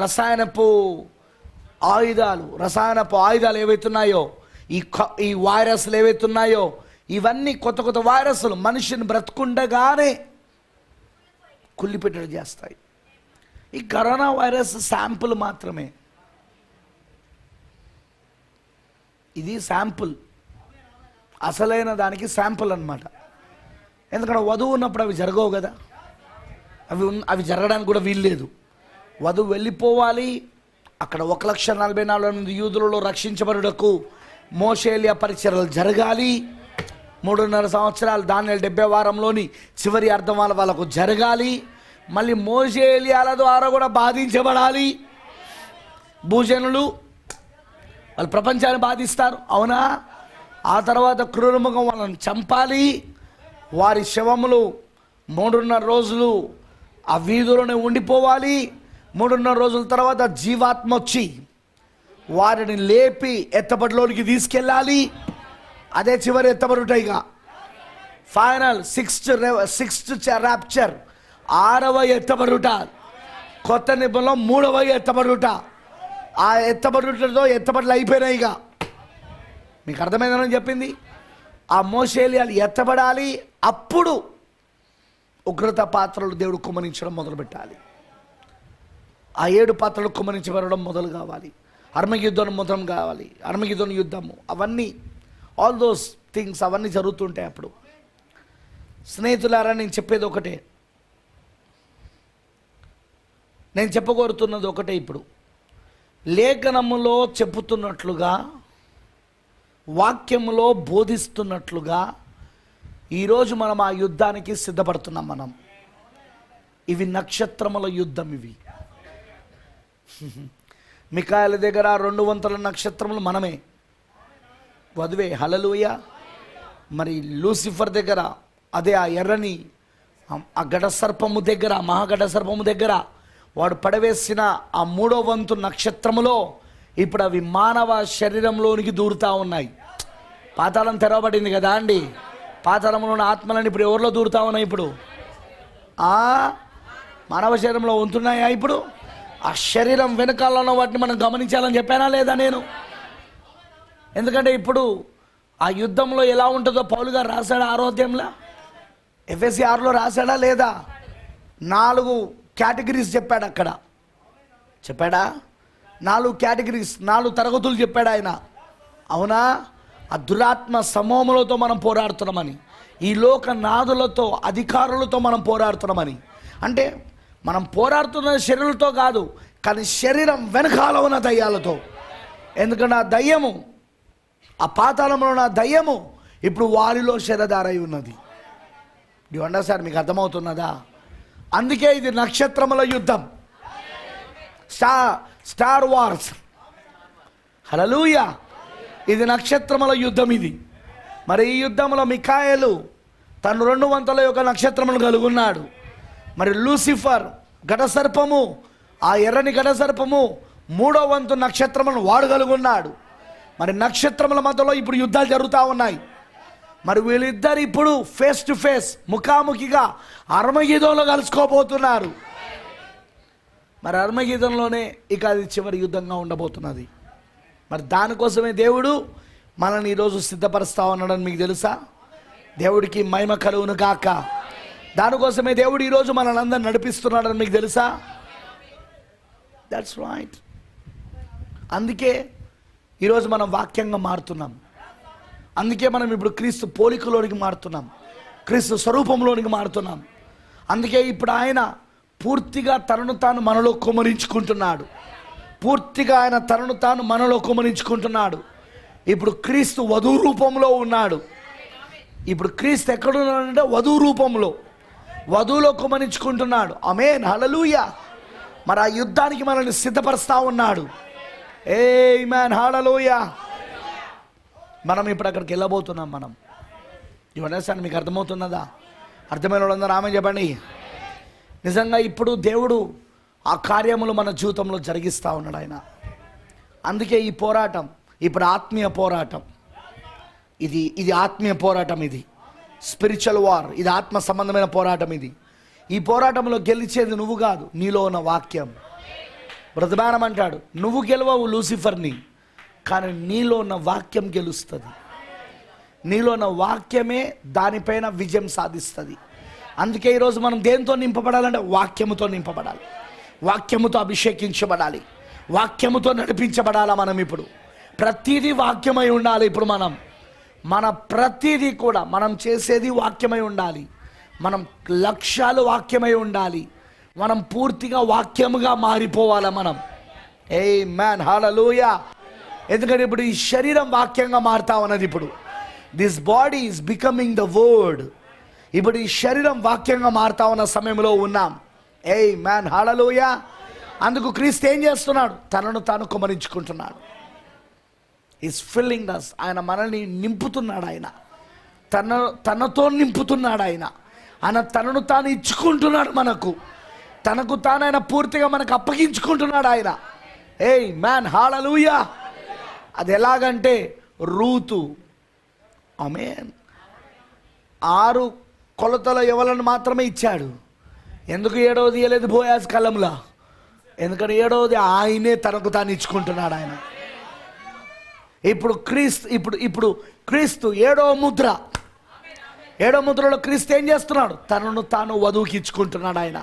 రసాయనపు ఆయుధాలు ఏవైతున్నాయో, ఈ వైరస్లు ఏవైతున్నాయో, ఇవన్నీ కొత్త కొత్త వైరస్లు మనిషిని బ్రతుకుండగానే కుళ్ళిపెట్టడం చేస్తాయి. ఈ కరోనా వైరస్ శాంపుల్ మాత్రమే. ఇది శాంపుల్, అసలైన దానికి శాంపుల్ అన్నమాట. ఎందుకంటే వధువు ఉన్నప్పుడు అవి జరగవు కదా, అవి జరగడానికి కూడా వీల్లేదు. వధువు వెళ్ళిపోవాలి. అక్కడ 1,44,000 మంది యూదులలో రక్షించబడుటకు మోషే ఏలియా పరిచర్యలు జరగాలి. 3.5 సంవత్సరాలు దానియేలు 70 వారంలోని చివరి అర్థం వాళ్ళకు జరగాలి. మళ్ళీ మోషే ఏలియాల ద్వారా కూడా బాధించబడాలి. భూజనులు వాళ్ళు ప్రపంచాన్ని బాధిస్తారు. అవునా? ఆ తర్వాత క్రూరముఖం వాళ్ళని చంపాలి. వారి శవములు 3.5 రోజులు ఆ వీధిలోనే ఉండిపోవాలి. 3.5 రోజుల తర్వాత జీవాత్మ వచ్చి వారిని లేపి ఎత్తబడిలోనికి తీసుకెళ్ళాలి. అదే చివరి ఎత్తబడుటైగా ఫైనల్ సిక్స్త్ ర్యాప్చర్, 6వ ఎత్తబడుట. కొత్త నిబంధనలో 3వ ఎత్తబడుట. ఆ ఎత్తబడుటతో ఎత్తబడులు అయిపోయినాయిగా. మీకు అర్థమైందని చెప్పింది. ఆ మోషే ఏలియాలు ఎత్తబడాలి. అప్పుడు ఉగ్రత పాత్రలు దేవుడు కుమ్మరించడం మొదలుపెట్టాలి. ఆ 7 పాత్రలు కుమ్మరించబడడం మొదలు కావాలి. అర్మగిద్దోను మొదలు కావాలి. అర్మగిద్దోను యుద్ధము, అవన్నీ ఆల్ దోస్ థింగ్స్ అవన్నీ జరుగుతుంటాయి. అప్పుడు స్నేహితులారా, నేను చెప్పేది ఒకటే, నేను చెప్పగోరుతున్నది ఒకటే. ఇప్పుడు లేఖనములో చెప్పుతున్నట్లుగా, వాక్యములో బోధిస్తున్నట్లుగా ఈరోజు మనం ఆ యుద్ధానికి సిద్ధపడుతున్నాం. మనం ఇవి నక్షత్రముల యుద్ధం. ఇవి మికాయల దగ్గర 200 నక్షత్రములు మనమే, వధువే. హల్లెలూయా. మరి లూసిఫర్ దగ్గర అదే ఆ ఎర్రని ఆ గడ సర్పము దగ్గర, మహాగడ సర్పము దగ్గర వాడు పడవేసిన ఆ 3వ వంతు నక్షత్రములో ఇప్పుడు అవి మానవ శరీరంలోనికి దూరుతూ ఉన్నాయి. పాతాళం తెరవబడింది కదా అండి. పాతాళంలో ఉన్న ఆత్మలని ఇప్పుడు ఎవరిలో దూరుతూ ఉన్నాయి? ఇప్పుడు మానవ శరీరంలో ఉంటున్నాయా? ఇప్పుడు ఆ శరీరం వెనకాలలో వాటిని మనం గమనించాలని చెప్పానా లేదా నేను? ఎందుకంటే ఇప్పుడు ఆ యుద్ధంలో ఎలా ఉంటుందో పౌలు గారు రాశాడా? 6వ అధ్యాయంలో ఎఫెసీ 6లో రాశాడా లేదా? 4 కేటగిరీస్ చెప్పాడు అక్కడ. చెప్పాడా? 4 కేటగిరీస్, 4 తరగతులు చెప్పాడు ఆయన. అవునా? ఆ దురాత్మ సమూహములతో మనం పోరాడుతున్నామని, ఈ లోక నాదులతో, అధికారులతో మనం పోరాడుతున్నామని. అంటే మనం పోరాడుతున్న శరీరంతో కాదు, కానీ శరీరం వెనకాల ఉన్న దయ్యాలతో. ఎందుకంటే ఆ దయ్యము, ఆ పాతాళంలో ఉన్న దయ్యము ఇప్పుడు వారిలో శరదారై ఉన్నది. సార్ మీకు అర్థమవుతున్నదా? అందుకే ఇది నక్షత్రముల యుద్ధం, స్టార్ వార్స్. హల్లెలూయా. ఇది నక్షత్రముల యుద్ధం ఇది. మరి ఈ యుద్ధంలో మిఖాయేలు తను 200 నక్షత్రములు కలుగున్నాడు. మరి లూసిఫర్ ఘటసర్పము, ఆ ఎర్రని ఘటసర్పము 3వ వంతు నక్షత్రములను వాడు కలుగున్నాడు. మరి నక్షత్రముల మధ్యలో ఇప్పుడు యుద్ధాలు జరుగుతూ ఉన్నాయి. మరి వీళ్ళిద్దరు ఇప్పుడు ఫేస్ టు ఫేస్, ముఖాముఖిగా అర్మగీదంలో కలుసుకోబోతున్నారు. మరి అర్మగీదంలోనే ఇక అది చివరి యుద్ధంగా ఉండబోతున్నది. మరి దానికోసమే దేవుడు మనల్ని ఈరోజు సిద్ధపరుస్తా ఉన్నాడని మీకు తెలుసా? దేవుడికి మహిమ కలుగును గాక. దానికోసమే దేవుడు ఈరోజు మనల్ని అందరూ నడిపిస్తున్నాడని మీకు తెలుసా? That's right. అందుకే ఈరోజు మనం వాక్యంగా మారుతున్నాం. అందుకే మనం ఇప్పుడు క్రీస్తు పోలికలోనికి మారుతున్నాం, క్రీస్తు స్వరూపంలోనికి మారుతున్నాం. అందుకే ఇప్పుడు ఆయన పూర్తిగా తనను తాను మనలో కుమ్మరించుకుంటున్నాడు. పూర్తిగా ఆయన తనను తాను మనలో కుమ్మరించుకుంటున్నాడు. ఇప్పుడు క్రీస్తు వధువు రూపంలో ఉన్నాడు. ఇప్పుడు క్రీస్తు ఎక్కడున్నాడంటే వధువు రూపంలో, వధువులో కుమ్మరించుకుంటున్నాడు. ఆమేన్, హల్లెలూయా. మరి ఆ యుద్ధానికి మనల్ని సిద్ధపరుస్తూ ఉన్నాడు. ఆమేన్, హల్లెలూయా. మనం ఇప్పుడు అక్కడికి వెళ్ళబోతున్నాం. మనం ఇవన్నీ సార్ మీకు అర్థమవుతున్నదా? అర్థమైన వాళ్ళందరూ ఆమె చెప్పండి. నిజంగా ఇప్పుడు దేవుడు ఆ కార్యములు మన జీవితంలో జరిగిస్తూ ఉన్నాడు ఆయన. అందుకే ఈ పోరాటం ఇప్పుడు ఆత్మీయ పోరాటం. ఇది ఆత్మీయ పోరాటం, ఇది స్పిరిచువల్ వార్, ఇది ఆత్మ సంబంధమైన పోరాటం. ఈ పోరాటంలో గెలిచేది నువ్వు కాదు, నీలో ఉన్న వాక్యం. బ్రతమానం అంటాడు, నువ్వు గెలవవు లూసిఫర్ని, కానీ నీలో ఉన్న వాక్యం గెలుస్తుంది. నీలో ఉన్న వాక్యమే దానిపైన విజయం సాధిస్తుంది. అందుకే ఈరోజు మనం దేంతో నింపబడాలంటే వాక్యముతో నింపబడాలి, వాక్యముతో అభిషేకించబడాలి, వాక్యముతో నడిపించబడాలా. మనం ఇప్పుడు ప్రతిదీ వాక్యమై ఉండాలి. ఇప్పుడు మన ప్రతిదీ కూడా మనం చేసేది వాక్యమై ఉండాలి. మనం లక్ష్యాలు వాక్యమై ఉండాలి. మనం పూర్తిగా వాక్యముగా మారిపోవాలి మనం. ఆమేన్, హల్లెలూయా. ఎందుకంటే ఇప్పుడు ఈ శరీరం వాక్యంగా మారుతా ఉన్నది. ఇప్పుడు this body is becoming the word. ఇప్పుడు ఈ శరీరం వాక్యంగా మారుతా ఉన్న సమయంలో ఉన్నాం. ఆమేన్, హల్లెలూయా. అందుకు క్రీస్తు ఏం చేస్తున్నాడు? తనను తాను కుమ్మరించుకుంటున్నాడు. Is filling us. ఆయన మనల్ని నింపుతున్నాడు. ఆయన తనతో నింపుతున్నాడు. ఆయన తనను తాను ఇచ్చుకుంటున్నాడు మనకు. తనకు తాను ఆయన పూర్తిగా మనకు అప్పగించుకుంటున్నాడు ఆయన. ఆమేన్, హల్లెలూయా. అది ఎలాగంటే రూతు, ఆమేన్, 6 కొలతల యవలను మాత్రమే ఇచ్చాడు. ఎందుకు 7వది ఇయ్యలేదు బోయాజ్ కాలంలో? ఎందుకంటే 7వది ఆయనే తనకు తాను ఇచ్చుకుంటున్నాడు ఆయన. ఇప్పుడు క్రీస్తు 7వ ముద్ర. 7వ ముద్రలో క్రీస్తు ఏం చేస్తున్నాడు? తనను తాను వధువుకి ఇచ్చుకుంటున్నాడు ఆయన.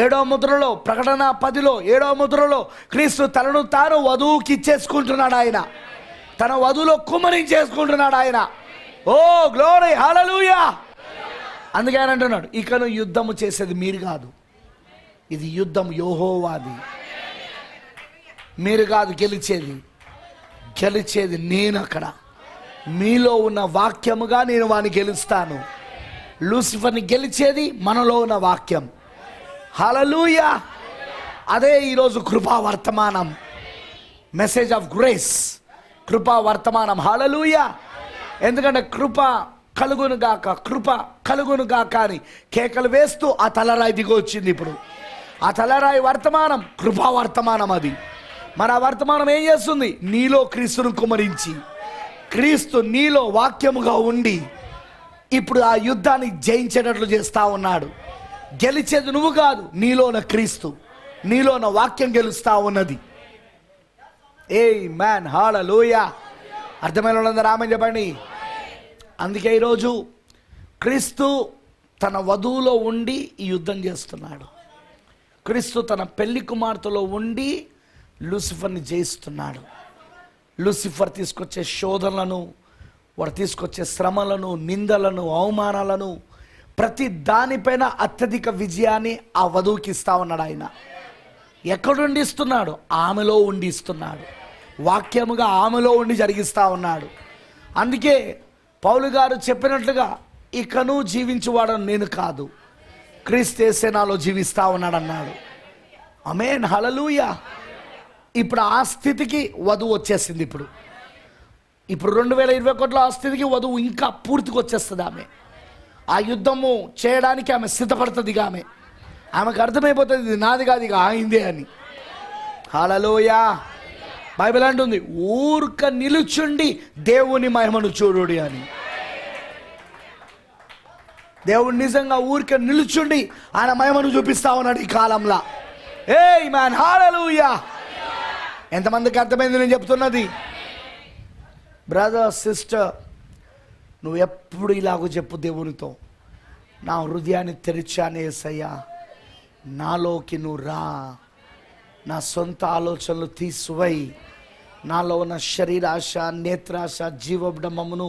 7వ ముద్రలో, ప్రకటన 10లో 7వ ముద్రలో క్రీస్తు తనను తాను వధువుకి ఇచ్చేసుకుంటున్నాడు ఆయన. తన వధువులో కుమ్మరించేసుకుంటున్నాడు ఆయన. ఓ గ్లోరీ, హల్లెలూయా. అందుకే ఆయన అంటున్నాడు, ఇకను యుద్ధము చేసేది మీరు కాదు, ఇది యుద్ధం యెహోవాది. మీరు కాదు గెలిచేది నేను. అక్కడ మీలో ఉన్న వాక్యముగా నేను వాడిని గెలుస్తాను. లూసిఫర్ని గెలిచేది మనలో ఉన్న వాక్యం. హల్లెలూయా. అదే ఈరోజు కృపా వర్తమానం, మెసేజ్ ఆఫ్ గ్రేస్, కృపా వర్తమానం. హల్లెలూయా. ఎందుకంటే కృప కలుగును గాక అని కేకలు వేస్తూ ఆ తలరాయి దిగి వచ్చింది. ఇప్పుడు ఆ తలరాయి వర్తమానం కృపా వర్తమానం. అది మరి ఆ వర్తమానం ఏం చేస్తుంది? నీలో క్రీస్తును కుమ్మరించి, క్రీస్తు నీలో వాక్యముగా ఉండి ఇప్పుడు ఆ యుద్ధాన్ని జయించేటట్లు చేస్తా ఉన్నాడు. గెలిచేది నువ్వు కాదు, నీలోన క్రీస్తు, నీలోన వాక్యం గెలుస్తా ఉన్నది. ఆమేన్, హల్లెలూయా. అర్థమైన వాళ్ళందరూ ఆమేన్ చెప్పండి. అందుకే ఈరోజు క్రీస్తు తన వధువులో ఉండి ఈ యుద్ధం చేస్తున్నాడు. క్రీస్తు తన పెళ్లి కుమార్తెలో ఉండి లూసిఫర్ని జయిస్తున్నాడు. లూసిఫర్ తీసుకొచ్చే శోధనలను, వాడు తీసుకొచ్చే శ్రమలను, నిందలను, అవమానాలను, ప్రతి దానిపైన అత్యధిక విజయాన్ని ఆ వధువుకి ఇస్తా ఉన్నాడు ఆయన. ఎక్కడుండి ఇస్తున్నాడు? ఆమెలో ఉండి ఇస్తున్నాడు. వాక్యముగా ఆమెలో ఉండి జరిగిస్తూ ఉన్నాడు. అందుకే పౌలు గారు చెప్పినట్లుగా ఇకను జీవించువాడు నేను కాదు, క్రీస్తు యేసే నాలో జీవిస్తూ ఉన్నాడు అన్నాడు. ఆమేన్, హల్లెలూయా. ఇప్పుడు ఆ స్థితికి వధువు వచ్చేసింది. ఇప్పుడు 2021లో ఆ స్థితికి వధువు ఇంకా పూర్తిగా వచ్చేస్తుంది. ఆ యుద్ధము చేయడానికి ఆమె సిద్ధపడుతుంది. ఆమెకు అర్థమైపోతుంది ఇది నాది కాదు, ఇక ఆయిందే అని. హల్లెలూయా. బైబిల్ అంటుంది ఊర్క నిలుచుండి దేవుని మహిమను చూడుడి అని. దేవుడు నిజంగా ఊరికే నిలుచుండి ఆయన మహిమను చూపిస్తా ఉన్నాడు ఈ కాలంలో. ఆమేన్, హల్లెలూయా. ఎంతమందికి అర్థమైంది నేను చెప్తున్నది? బ్రదర్, సిస్టర్, నువ్వు ఎప్పుడు ఇలాగో చెప్పు దేవునితో, నా హృదయాన్ని తెరిచాను యేసయ్యా, నాలోకి నువ్వు రా, నా సొంత ఆలోచనలు తీసివై, నాలో ఉన్న శరీరాశ, నేత్రాశ, జీవబ్డమమును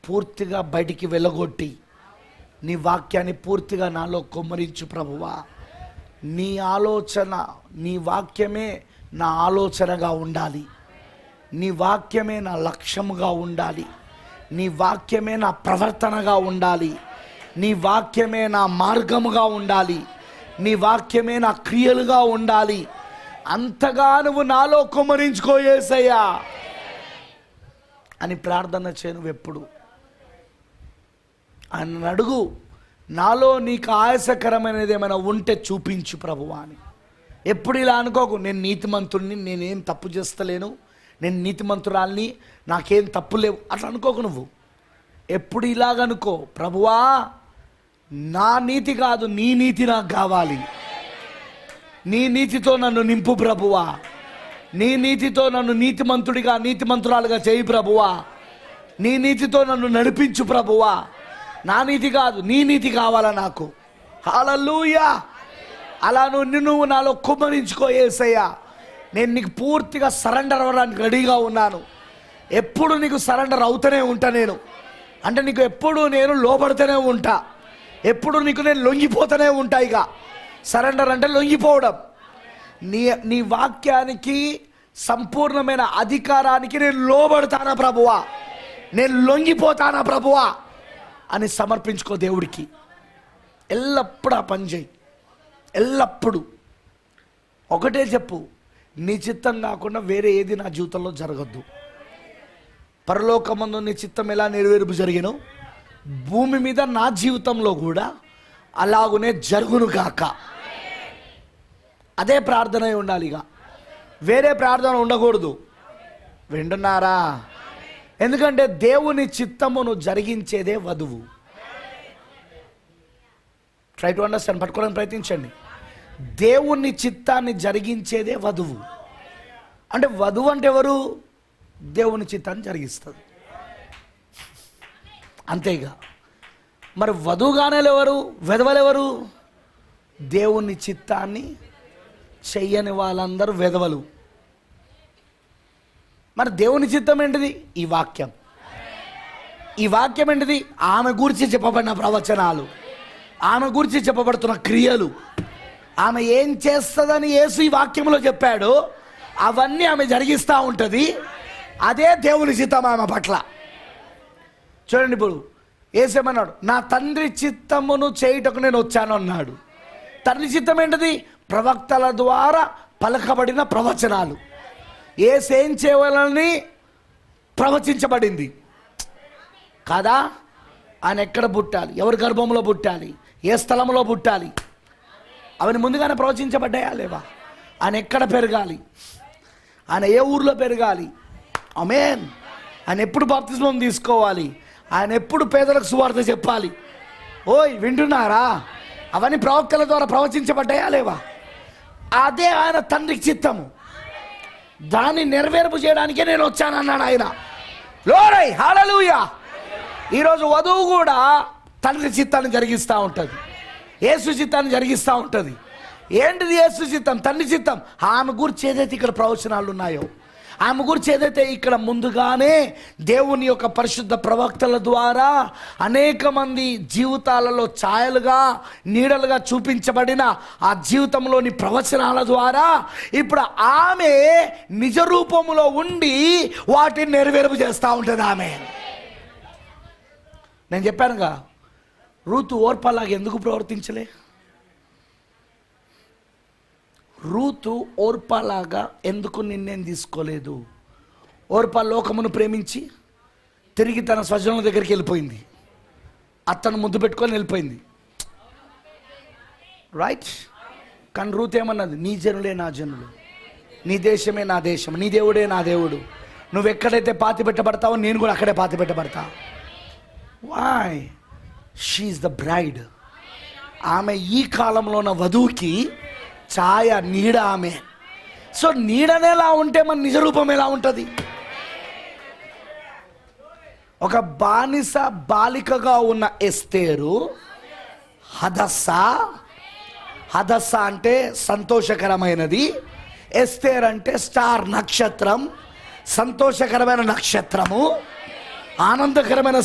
పూర్తిగా బయటికి వెళ్ళగొట్టి నీ వాక్యాన్ని పూర్తిగా నాలో కుమ్మరించు ప్రభువా. నీ ఆలోచన, నీ వాక్యమే నా ఆలోచనగా ఉండాలి, నీ వాక్యమే నా లక్ష్యముగా ఉండాలి, నీ వాక్యమే నా ప్రవర్తనగా ఉండాలి, నీ వాక్యమే నా మార్గముగా ఉండాలి, నీ వాక్యమే నా క్రియలుగా ఉండాలి. అంతగా నువ్వు నాలో కుమ్మరించుకో యేసయ్యా అని ప్రార్థన చేయి. నువ్వు ఎప్పుడు అని అడుగు, నాలో నీకు ఆయాసకరమైనది ఏమైనా ఉంటే చూపించు ప్రభువా అని. ఎప్పుడు ఇలా అనుకోకు, నేను నీతిమంతుడిని, నేనేం తప్పు చేస్తలేను, నేను నీతిమంతురాల్ని, నాకేం తప్పు లేవు, అట్లా అనుకోకు. నువ్వు ఎప్పుడు ఇలాగనుకో, ప్రభువా నా నీతి కాదు నీ నీతి నాకు కావాలి, నీ నీతితో నన్ను నింపు ప్రభువా, నీ నీతితో నన్ను నీతిమంతుడిగా, నీతిమంతురాలుగా చేయి ప్రభువా, నీ నీతితో నన్ను నడిపించు ప్రభువా. నా నీతి కాదు నీ నీతి కావాలా నాకు. హల్లెలూయా. అలా నువ్వు నాలో కుమ్మరించుకో యేసయ్యా. నేను నీకు పూర్తిగా సరెండర్ అవ్వడానికి రెడీగా ఉన్నాను. ఎప్పుడు నీకు సరెండర్ అవుతూనే ఉంటా నేను, అంటే నీకు ఎప్పుడు నేను లోబడుతూనే ఉంటా, ఎప్పుడు నీకు నేను లొంగిపోతూనే ఉంటా. ఇక సరెండర్ అంటే లొంగిపోవడం. నీ వాక్యానికి, సంపూర్ణమైన అధికారానికి నేను లోబడతానా ప్రభువా, నేను లొంగిపోతానా ప్రభువా అని సమర్పించుకో దేవుడికి. ఎల్లప్పుడూ ఆ పని చేయి. ఎల్లప్పుడూ ఒకటే చెప్పు, నీ చిత్తం కాకుండా వేరే ఏది నా జీవితంలో జరగద్దు. పరలోకమందు నీ చిత్తం ఎలా నెరవేర్పు జరిగినో భూమి మీద నా జీవితంలో కూడా అలాగునే జరుగును గాక. అదే ప్రార్థన ఉండాలి. ఇక వేరే ప్రార్థన ఉండకూడదు. వింటున్నారా? ఎందుకంటే దేవుని చిత్తమును జరిగించేదే వధువు. ట్రై టు అండర్స్టాండ్, పట్టుకోవడానికి ప్రయత్నించండి. దేవుని చిత్తాన్ని జరిగించేదే వధువు. అంటే వధువు అంటే ఎవరు? దేవుని చిత్తాన్ని జరిగిస్తుంది, అంతేగా. మరి వధువుగానే ఎవరు? వెధవలు ఎవరు? దేవుని చిత్తాన్ని చెయ్యని వాళ్ళందరూ వెధవలు. మరి దేవుని చిత్తం ఏంటిది? ఈ వాక్యం. ఈ వాక్యం ఏంటిది? ఆమె గురించి చెప్పబడిన ప్రవచనాలు, ఆమె గురించి చెప్పబడుతున్న క్రియలు, ఆమె ఏం చేస్తుందని యేసు ఈ వాక్యంలో చెప్పాడు, అవన్నీ ఆమె జరిగిస్తూ ఉంటుంది. అదే దేవుని చిత్తం ఆమె పట్ల. చూడండి, ఇప్పుడు యేసేమన్నాడు, నా తండ్రి చిత్తమును చేయుటకు నేను వచ్చాను అన్నాడు. తండ్రి చిత్తం ఏంటిది? ప్రవక్తల ద్వారా పలకబడిన ప్రవచనాలు. ఏం చేయవాలని ప్రవచించబడింది కాదా? ఆయన ఎక్కడ పుట్టాలి, ఎవరి గర్భంలో పుట్టాలి, ఏ స్థలంలో పుట్టాలి, అవన్నీ ముందుగానే ప్రవచించబడ్డాయా లేవా? ఆయన ఎక్కడ పెరగాలి, ఆయన ఏ ఊర్లో పెరగాలి, ఆమేన్, ఆయన ఎప్పుడు బాప్తిస్మం తీసుకోవాలి, ఆయన ఎప్పుడు పేదలకు సువార్త చెప్పాలి. ఓయ్ వింటున్నారా? అవన్నీ ప్రవక్తల ద్వారా ప్రవచించబడ్డాయా లేవా? అదే ఆయన తండ్రి చిత్తము. దాన్ని నెరవేర్పు చేయడానికే నేను వచ్చానన్నాడు ఆయన. లోరై హల్లెలూయా. ఈరోజు వధువు కూడా తండ్రి చిత్తాన్ని జరిగిస్తూ ఉంటుంది, యేసు చిత్తాన్ని జరిగిస్తూ ఉంటుంది. ఏంటిది యేసు చిత్తం? తండ్రి చిత్తం. ఆమె గురించి ఏదైతే ఇక్కడ ప్రవచనాలు ఉన్నాయో ఆమె గురించి ఏదైతే ఇక్కడ ముందుగానే దేవుని యొక్క పరిశుద్ధ ప్రవక్తల ద్వారా అనేక మంది జీవితాలలో ఛాయలుగా నీడలుగా చూపించబడిన ఆ జీవితంలోని ప్రవచనాల ద్వారా ఇప్పుడు ఆమె నిజ రూపములో ఉండి వాటిని నెరవేర్పు చేస్తూ ఉంటుంది ఆమె. నేను చెప్పానుగా, రూతు ఓర్పలాగా ఎందుకు ప్రవర్తించలే? రూతు ఓర్పలాగా ఎందుకు నిర్ణయం తీసుకోలేదు? ఓర్ప లోకమును ప్రేమించి తిరిగి తన స్వజనుల దగ్గరికి వెళ్ళిపోయింది, అతను ముద్దు పెట్టుకొని వెళ్ళిపోయింది, రైట్? కానీ రూతు ఏమన్నది? నీ జనులే నా జనులు, నీ దేశమే నా దేశం, నీ దేవుడే నా దేవుడు, నువ్వు ఎక్కడైతే పాతి పెట్టబడతావో నేను కూడా అక్కడే పాతి పెట్టబడతా. వై? She's the bride. ఆమె ఈ కాలంలో ఉన్న వధువుకి ఛాయ, నీడ ఆమె. సో నీడనే ఎలా ఉంటే మన నిజ రూపం ఎలా ఉంటుంది? ఒక బానిస బాలికగా ఉన్న ఎస్తేరు హదస్స అంటే సంతోషకరమైనది, ఎస్తేర్ అంటే స్టార్, నక్షత్రం, సంతోషకరమైన నక్షత్రము, ఆనందకరమైన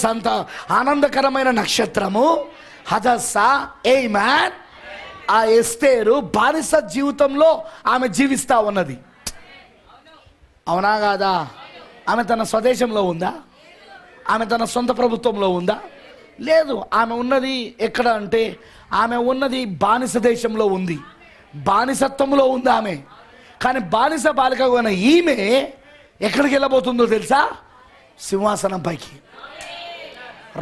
నక్షత్రము హదస్స. ఏ మ్యాన్, ఆ ఎస్తేరు బానిస జీవితంలో ఆమె జీవిస్తూ ఉన్నది. అవునా కాదా? ఆమె తన స్వదేశంలో ఉందా? ఆమె తన సొంత ప్రభుత్వంలో ఉందా? లేదు. ఆమె ఉన్నది ఎక్కడ అంటే ఆమె ఉన్నది బానిస దేశంలో ఉంది, బానిసత్వంలో ఉంది ఆమె. కానీ బానిస బాలిక ఉన్న ఈమె ఎక్కడికి వెళ్ళబోతుందో తెలుసా? సింహాసనం పైకి,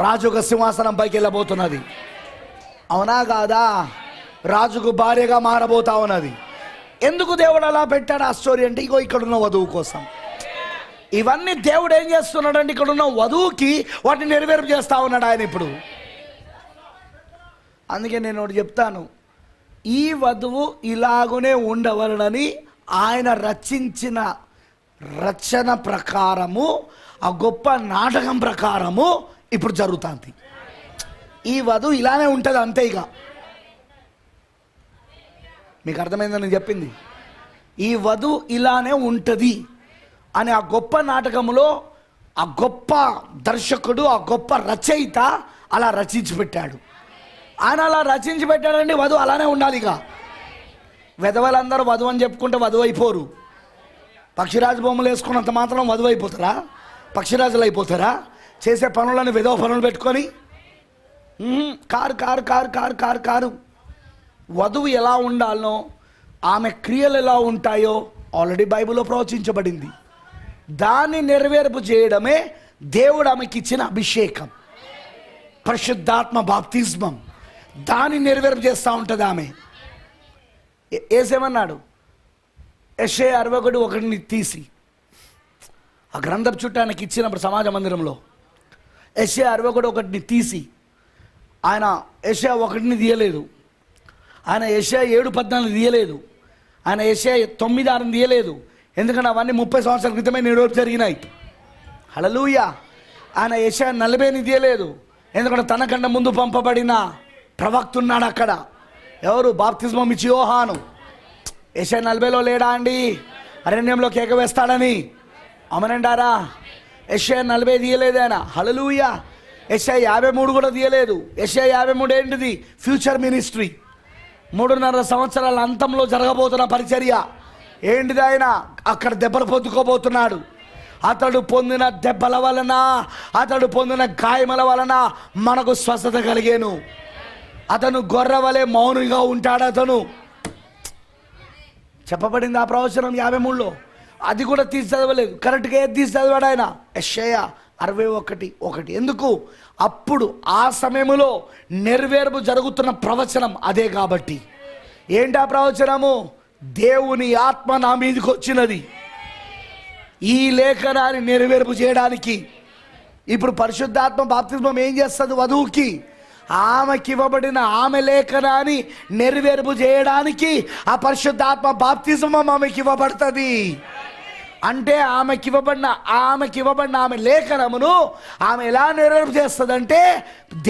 రాజుగా సింహాసనం పైకి వెళ్ళబోతున్నది. అవునా కాదా? రాజుకు భార్యగా మారబోతా ఉన్నది. ఎందుకు దేవుడు అలా పెట్టాడు ఆ స్టోరీ అంటే, ఇగో ఇక్కడున్న వధువు కోసం. ఇవన్నీ దేవుడు ఏం చేస్తున్నాడు అంటే, ఇక్కడున్న వధువుకి వాటిని నెరవేర్పు చేస్తా ఉన్నాడు ఆయన ఇప్పుడు. అందుకే నేను ఒకటి చెప్తాను, ఈ వధువు ఇలాగునే ఉండవలనని ఆయన రచించిన రచన ప్రకారము, ఆ గొప్ప నాటకం ప్రకారము ఇప్పుడు జరుగుతుంది. ఈ వధువు ఇలానే ఉంటుంది అంతే. ఇక మీకు అర్థమైందని నేను చెప్పింది. ఈ వధువు ఇలానే ఉంటుంది అని ఆ గొప్ప నాటకములో ఆ గొప్ప దర్శకుడు, ఆ గొప్ప రచయిత అలా రచించి పెట్టాడు. ఆయన అలా రచించి పెట్టాడండి, వధువు అలానే ఉండాలి. ఇక వెధవలందరూ వధువు అని చెప్పుకుంటే వధువు అయిపోరు. పక్షిరాజు బొమ్మలు వేసుకున్నంత మాత్రం వధువు అయిపోతారా? పక్షిరాజులు అయిపోతారా? చేసే పనులను విధవ పనులు పెట్టుకొని car car car car car car. వధువు ఎలా ఉండాలనో, ఆమె క్రియలు ఎలా ఉంటాయో ఆల్రెడీ బైబిల్లో ప్రవచించబడింది. దాన్ని నెరవేర్పు చేయడమే దేవుడు ఆమెకి ఇచ్చిన అభిషేకం, పరిశుద్ధాత్మ బాప్తిస్మం. దాన్ని నెరవేర్పు చేస్తూ ఉంటుంది ఆమె. ఏసేమన్నాడు? యెషయా 61:1 తీసి ఆ గ్రంథం చుట్టూ ఆయనకి ఇచ్చినప్పుడు సమాజ మందిరంలో యెషయా 61:1 తీసి, ఆయన యెషయా 1 తీయలేదు, ఆయన యెషయా 7:14 తీయలేదు, ఆయన యెషయా 9:6 తీయలేదు. ఎందుకంటే అవన్నీ 30 సంవత్సరాల క్రితమే నెరవేర్పు జరిగినాయి. హల్లెలూయా. ఆయన యెషయా 40 తీయలేదు, ఎందుకంటే తనకన్నా ముందు పంపబడిన ప్రవక్త ఉన్నాడు అక్కడ. ఎవరు? బాప్తిస్మం ఇచ్చి యోహాను. యెషయా 40లో లేడా అండి? అరణ్యంలో కేక వేస్తాడని. అమనండారా? యెషయా 40 తీయలేదు ఆయన. హల్లెలూయా. యెషయా 53 కూడా తీయలేదు. యెషయా 53 ఏంటిది? ఫ్యూచర్ మినిస్ట్రీ, 3.5 సంవత్సరాల అంతంలో జరగబోతున్న పరిచర్య. ఏంటిది? ఆయన అక్కడ దెబ్బలు పొందుకోబోతున్నాడు. అతడు పొందిన దెబ్బల వలన, అతడు పొందిన గాయముల వలన మనకు స్వస్థత కలిగేను. అతను గొర్రె వలె మౌనిగా ఉంటాడు. అతను చెప్పబడింది ఆ ప్రవచనం 53లో. అది కూడా తీసి చదవలేదు, కరెక్ట్గా ఏది తీసి చదివాడు ఆయన? యెషయా 61:1. ఎందుకు? అప్పుడు ఆ సమయంలో నెరవేర్పు జరుగుతున్న ప్రవచనం అదే. కాబట్టి ఏంటి ఆ ప్రవచనము? దేవుని ఆత్మ నా మీదకి వచ్చినది ఈ లేఖనాన్ని నెరవేర్పు చేయడానికి. ఇప్పుడు పరిశుద్ధాత్మ బాప్తిస్మం ఏం చేస్తుంది? వధువుకి, ఆమెకి ఇవ్వబడిన ఆమె లేఖనాన్ని నెరవేర్పు చేయడానికి ఆ పరిశుద్ధాత్మ బాప్తిస్మం ఆమెకి ఇవ్వబడుతుంది. అంటే ఆమెకి ఇవ్వబడిన ఆమె లేఖనమును ఆమె ఎలా నెరవేర్పు చేస్తుందంటే,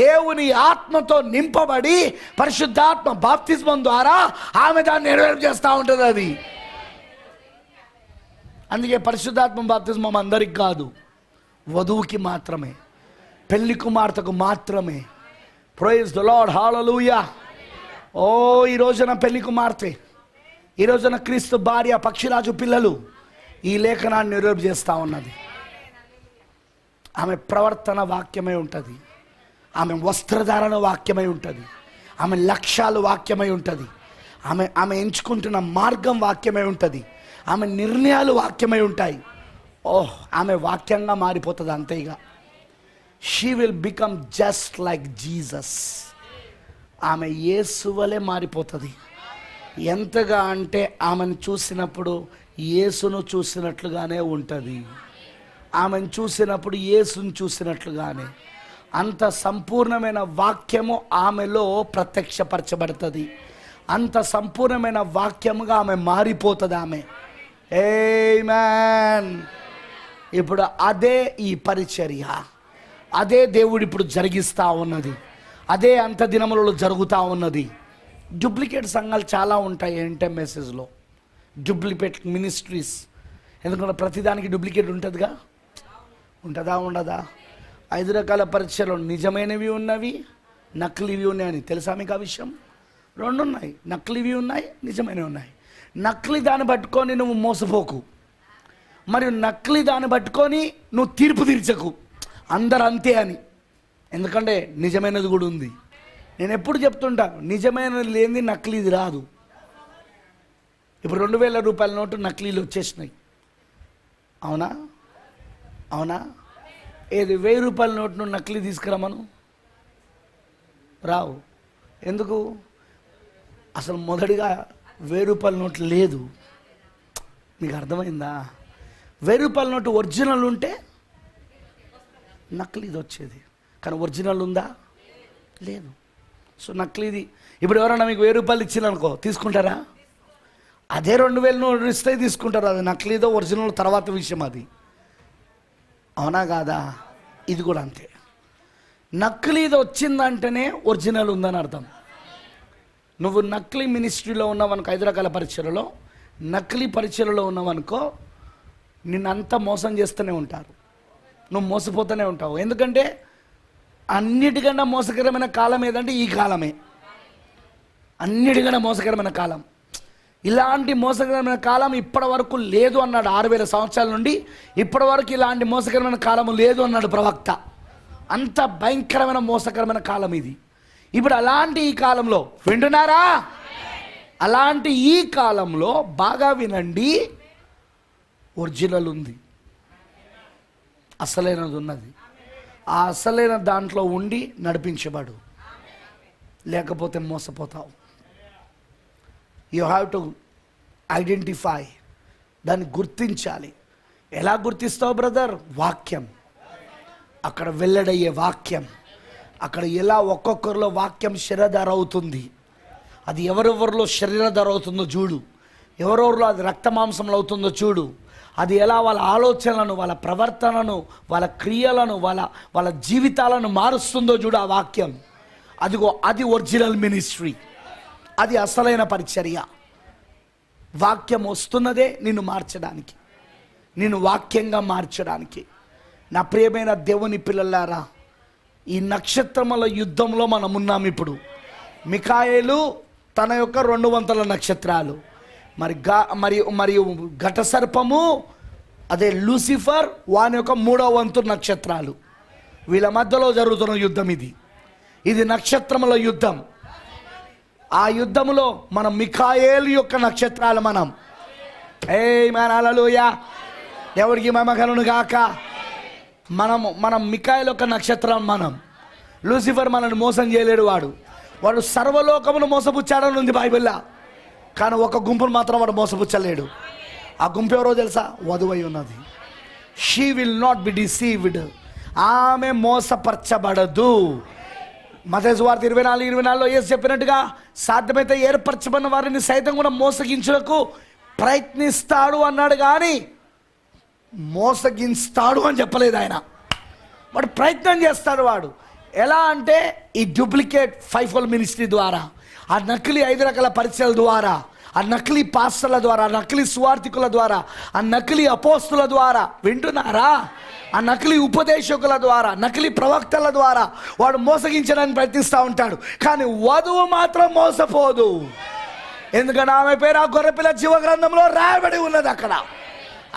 దేవుని ఆత్మతో నింపబడి పరిశుద్ధాత్మ బాప్తిస్మం ద్వారా ఆమె దాన్ని నెరవేర్పు చేస్తూ ఉంటుంది. అందుకే పరిశుద్ధాత్మ బాప్తిస్మం అందరికి కాదు, వధువుకి మాత్రమే, పెళ్లి కుమార్తెకు మాత్రమే. ప్రైజ్ ద లార్డ్, హల్లెలూయా. ఓ ఈ రోజున పెళ్లి కుమార్తె, ఈ రోజున క్రీస్తు భార్య, పక్షిరాజు పిల్లలు ఈ లేఖనాన్ని నిరూపణ చేస్తూ ఉన్నది. ఆమె ప్రవర్తన వాక్యమై ఉంటుంది, ఆమె వస్త్రధారణ వాక్యమై ఉంటుంది, ఆమె లక్ష్యాలు వాక్యమై ఉంటుంది, ఆమె ఎంచుకుంటున్న మార్గం వాక్యమై ఉంటుంది, ఆమె నిర్ణయాలు వాక్యమై ఉంటాయి. ఓహ్, ఆమె వాక్యంగా మారిపోతుంది అంతే. ఇక she will become just like Jesus. ఆమె యేసు వలె మారిపోతుంది. ఎంతగా అంటే ఆమెను చూసినప్పుడు యేసును చూసినట్లుగానే ఉంటుంది. ఆమెను చూసినప్పుడు యేసును చూసినట్లుగానే అంత సంపూర్ణమైన వాక్యము ఆమెలో ప్రత్యక్షపరచబడుతుంది. అంత సంపూర్ణమైన వాక్యముగా ఆమె మారిపోతుంది. ఆమె ఆమేన్. ఇప్పుడు అదే ఈ పరిచర్య, అదే దేవుడు ఇప్పుడు జరిగిస్తూ ఉన్నది, అదే అంత దినములలో జరుగుతూ ఉన్నది. డూప్లికేట్ సంఘాలు చాలా ఉంటాయి ఎంటెంఎస్ఎస్లో, డూప్లికేట్ మినిస్ట్రీస్. ఎందుకంటే ప్రతిదానికి డూప్లికేట్ ఉంటుందిగా, ఉంటుందా ఉండదా? 5 రకాల పరీక్షలు, నిజమైనవి ఉన్నవి, నకిలీవి ఉన్నాయని తెలుసా మీకు ఆ విషయం? 2 ఉన్నాయి, నకిలీవి ఉన్నాయి, నిజమైనవి ఉన్నాయి. నకిలీ దాన్ని పట్టుకొని నువ్వు మోసపోకు, మరియు నకిలీ దాన్ని పట్టుకొని నువ్వు తీర్పు తీర్చకు అందరు అంతే అని. ఎందుకంటే నిజమైనది కూడా ఉంది. నేను ఎప్పుడు చెప్తుంటాను, నిజమైనది లేనిది నకిలీది రాదు. ఇప్పుడు 2000 రూపాయల నోటు నకిలీలు వచ్చేసినాయి, అవునా? అవునా? ఏది 1000 రూపాయల నోటును నకిలీ తీసుకురమ్మను, రావు. ఎందుకు? అసలు మొదటిగా 1000 రూపాయల నోటు లేదు. మీకు అర్థమైందా? 1000 రూపాయల నోటు ఒరిజినల్ ఉంటే నకిలీది వచ్చేది, కానీ ఒరిజినల్ ఉందా? లేదు. సో నకిలీది. ఇప్పుడు ఎవరైనా మీకు 1000 రూపాయలు ఇచ్చిందనుకో, తీసుకుంటారా? అదే 2000 నోటు ఇస్తే తీసుకుంటారు. అది నకిలీదో ఒరిజినల్ తర్వాత విషయం అది, అవునా కాదా? ఇది కూడా అంతే. నకిలీది వచ్చిందంటేనే ఒరిజినల్ ఉందని అర్థం. నువ్వు నకిలీ మినిస్ట్రీలో ఉన్నావనుకో, 5 రకాల పరీక్షలలో నకిలీ పరీక్షలలో ఉన్నావనుకో, నిన్నంతా మోసం చేస్తూనే ఉంటారు, నువ్వు మోసపోతూనే ఉంటావు. ఎందుకంటే అన్నిటికన్నా మోసకరమైన కాలం ఏదంటే ఈ కాలమే. అన్నిటికన్నా మోసకరమైన కాలం. ఇలాంటి మోసకరమైన కాలం ఇప్పటి వరకు లేదు అన్నాడు. 6000 సంవత్సరాల నుండి ఇప్పటి వరకు ఇలాంటి మోసకరమైన కాలం లేదు అన్నాడు ప్రవక్త. అంత భయంకరమైన మోసకరమైన కాలం ఇది. ఇప్పుడు అలాంటి ఈ కాలంలో, వింటున్నారా? అలాంటి ఈ కాలంలో బాగా వినండి, ఒరిజినల్ ఉంది, అసలైనది ఉన్నది. ఆ అసలైన దాంట్లో ఉండి నడిపించబడు, లేకపోతే మోసపోతావు. యూ హ్యావ్ టు ఐడెంటిఫై, దాన్ని గుర్తించాలి. ఎలా గుర్తిస్తావు బ్రదర్? వాక్యం, అక్కడ వెల్లడయ్యే వాక్యం, అక్కడ ఎలా ఒక్కొక్కరిలో వాక్యం శరీరధార అవుతుంది. అది ఎవరెవరిలో శరీరధార అవుతుందో చూడు, ఎవరెవరిలో అది రక్త మాంసంలో అవుతుందో చూడు. అది ఎలా వాళ్ళ ఆలోచనలను, వాళ్ళ ప్రవర్తనను, వాళ్ళ క్రియలను, వాళ్ళ జీవితాలను మారుస్తుందో చూడు ఆ వాక్యం. అదిగో అది ఒరిజినల్ మినిస్ట్రీ, అది అసలైన పరిచర్య. వాక్యం వస్తున్నదే నిన్ను మార్చడానికి, నిన్ను వాక్యంగా మార్చడానికి. నా ప్రియమైన దేవుని పిల్లలారా, ఈ నక్షత్రముల యుద్ధంలో మనం ఉన్నాం ఇప్పుడు. మిఖాయేలు తన యొక్క 200 నక్షత్రాలు, మరియు ఘట సర్పము, అదే లూసిఫర్ వాని యొక్క 3వ వంతు నక్షత్రాలు. వీళ్ళ మధ్యలో జరుగుతున్న యుద్ధం ఇది నక్షత్రముల యుద్ధం. ఆ యుద్ధములో మనం మిఖాయేలు యొక్క నక్షత్రాలు మనం. ఆమేన్, హల్లెలూయా. దేవుడికి మహిమ కలుగును గాక. మనం మిఖాయేలు యొక్క నక్షత్రం మనం. లూసిఫర్ మనల్ని మోసం చేయలేడు. వాడు సర్వలోకమును మోసపుచ్చాడని ఉంది బైబిల్లో, కానీ ఒక గుంపును మాత్రం వాడు మోసపుచ్చలేడు. ఆ గుంపు ఎవరో తెలుసా? వధువై ఉన్నది. She will not be deceived. ఆమె మోసపరచబడదు. మత్తయి సువార్త 24:24 యేసు చెప్పినట్టుగా సాధ్యమైతే ఏర్పరచబడిన వారిని సైతం కూడా మోసగించుటకు ప్రయత్నిస్తాడు అన్నాడు, కానీ మోసగిస్తాడు అని చెప్పలేదు ఆయన. వాడు ప్రయత్నం చేస్తాడు. వాడు ఎలా అంటే ఈ డూప్లికేట్ 5-fold మినిస్ట్రీ ద్వారా, ఆ నకిలీ 5 రకాల పరిచయాల ద్వారా, ఆ నకిలీ పాస్టర్ల ద్వారా, ఆ నకిలీ సువార్థికుల ద్వారా, ఆ నకిలీ అపోస్తుల ద్వారా, వింటున్నారా? ఆ నకిలీ ఉపదేశకుల ద్వారా, నకిలీ ప్రవక్తల ద్వారా వాడు మోసగించడానికి ప్రయత్నిస్తూ ఉంటాడు. కానీ వధువు మాత్రం మోసపోదు. ఎందుకంటే ఆమె పేరు ఆ గొర్రెపిల్ల జీవ గ్రంథంలో రాయబడి ఉన్నది. అక్కడ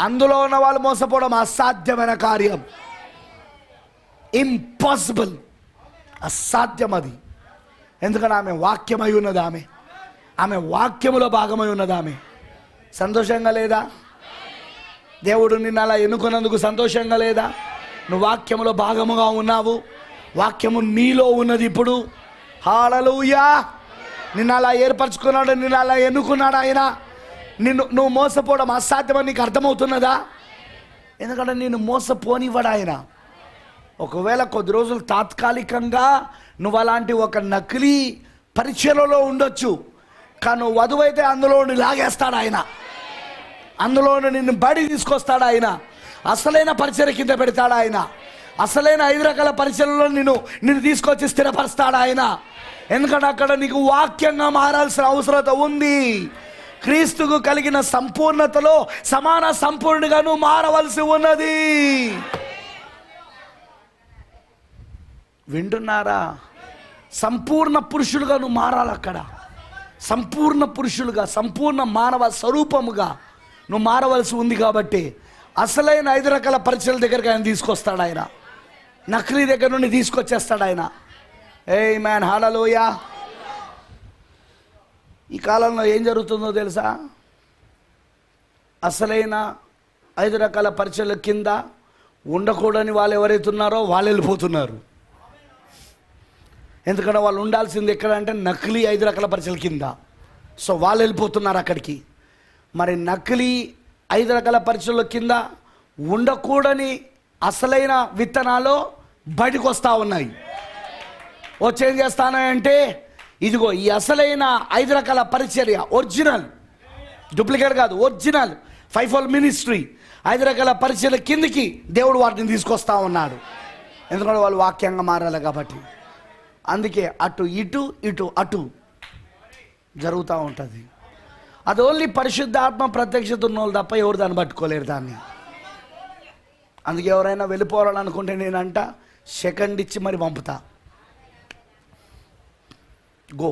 అందులో ఉన్న వాళ్ళు మోసపోవడం అసాధ్యమైన కార్యం. ఇంపాసిబుల్, అసాధ్యం అది. ఎందుకంటే ఆమె వాక్యమై ఉన్నది. ఆమె వాక్యములో భాగమై ఉన్నది. ఆమె సంతోషంగా లేదా? దేవుడు నిన్ను అలా ఎన్నుకున్నందుకు సంతోషంగా లేదా? నువ్వు వాక్యములో భాగముగా ఉన్నావు. వాక్యము నీలో ఉన్నది. ఇప్పుడు హల్లెలూయా. నిన్ను అలా ఏర్పరచుకున్నాడు, నిన్ను అలా ఎన్నుకున్నాడు ఆయన. నువ్వు మోసపోవడం అసాధ్యమని నీకు అర్థమవుతున్నదా? ఎందుకంటే నేను మోసపోనివ్వడు ఆయన. ఒకవేళ కొద్ది రోజులు తాత్కాలికంగా నువ్వు అలాంటి ఒక నకిలీ పరిచయలో ఉండొచ్చు, కానీ నువ్వు వధువైతే అందులో లాగేస్తాడు ఆయన. అందులో నిన్ను బడి తీసుకొస్తాడు ఆయన. అసలైన పరిచయ కింద పెడతాడు ఆయన. అసలైన 5 రకాల పరిచయలలో నిన్ను తీసుకొచ్చి స్థిరపరుస్తాడు ఆయన. ఎందుకంటే అక్కడ నీకు వాక్యంగా మారాల్సిన అవసరత ఉంది. క్రీస్తుకు కలిగిన సంపూర్ణతలో సమాన సంపూర్ణగా నువ్వు మారవలసి ఉన్నది. వింటున్నారా? సంపూర్ణ పురుషులుగా నువ్వు మారాలి. అక్కడ సంపూర్ణ పురుషులుగా, సంపూర్ణ మానవ స్వరూపముగా నువ్వు మారవలసి ఉంది. కాబట్టి అసలైన 5 రకాల పరిచయాల దగ్గరికి ఆయన తీసుకొస్తాడు ఆయన. నకిలీ దగ్గర నుండి తీసుకొచ్చేస్తాడు ఆయన. ఆమేన్, హల్లెలూయా. ఈ కాలంలో ఏం జరుగుతుందో తెలుసా? అసలైన 5 రకాల పరిచయాల కింద ఉండకూడని వాళ్ళు ఎవరైతే ఉన్నారో వాళ్ళు వెళ్ళిపోతున్నారు. ఎందుకంటే వాళ్ళు ఉండాల్సింది ఎక్కడ అంటే నకిలీ 5 రకాల పరిచయాల కింద. సో వాళ్ళు వెళ్ళిపోతున్నారు అక్కడికి. మరి నకిలీ 5 రకాల పరిచయాల కింద ఉండకూడని అసలైన విత్తనాలు బయటకు వస్తూ ఉన్నాయి. వచ్చేం చేస్తానంటే ఇదిగో ఈ అసలైన 5 రకాల పరిచర్య, ఒరిజినల్, డూప్లికేట్ కాదు, ఒరిజినల్ 5-fold మినిస్ట్రీ 5 రకాల పరిచర్య కిందికి దేవుడు వాటిని తీసుకొస్తా ఉన్నాడు. ఎందుకంటే వాళ్ళు వాక్యంగా మారాలి కాబట్టి. అందుకే అటు ఇటు ఇటు అటు జరుగుతూ ఉంటుంది. అది ఓన్లీ పరిశుద్ధాత్మ ప్రత్యక్షత ఉన్న వాళ్ళు తప్ప ఎవరు దాన్ని పట్టుకోలేరు దాన్ని. అందుకే ఎవరైనా వెళ్ళిపోవాలనుకుంటే నేనంట సెకండ్ ఇచ్చి మరి పంపుతా. గో,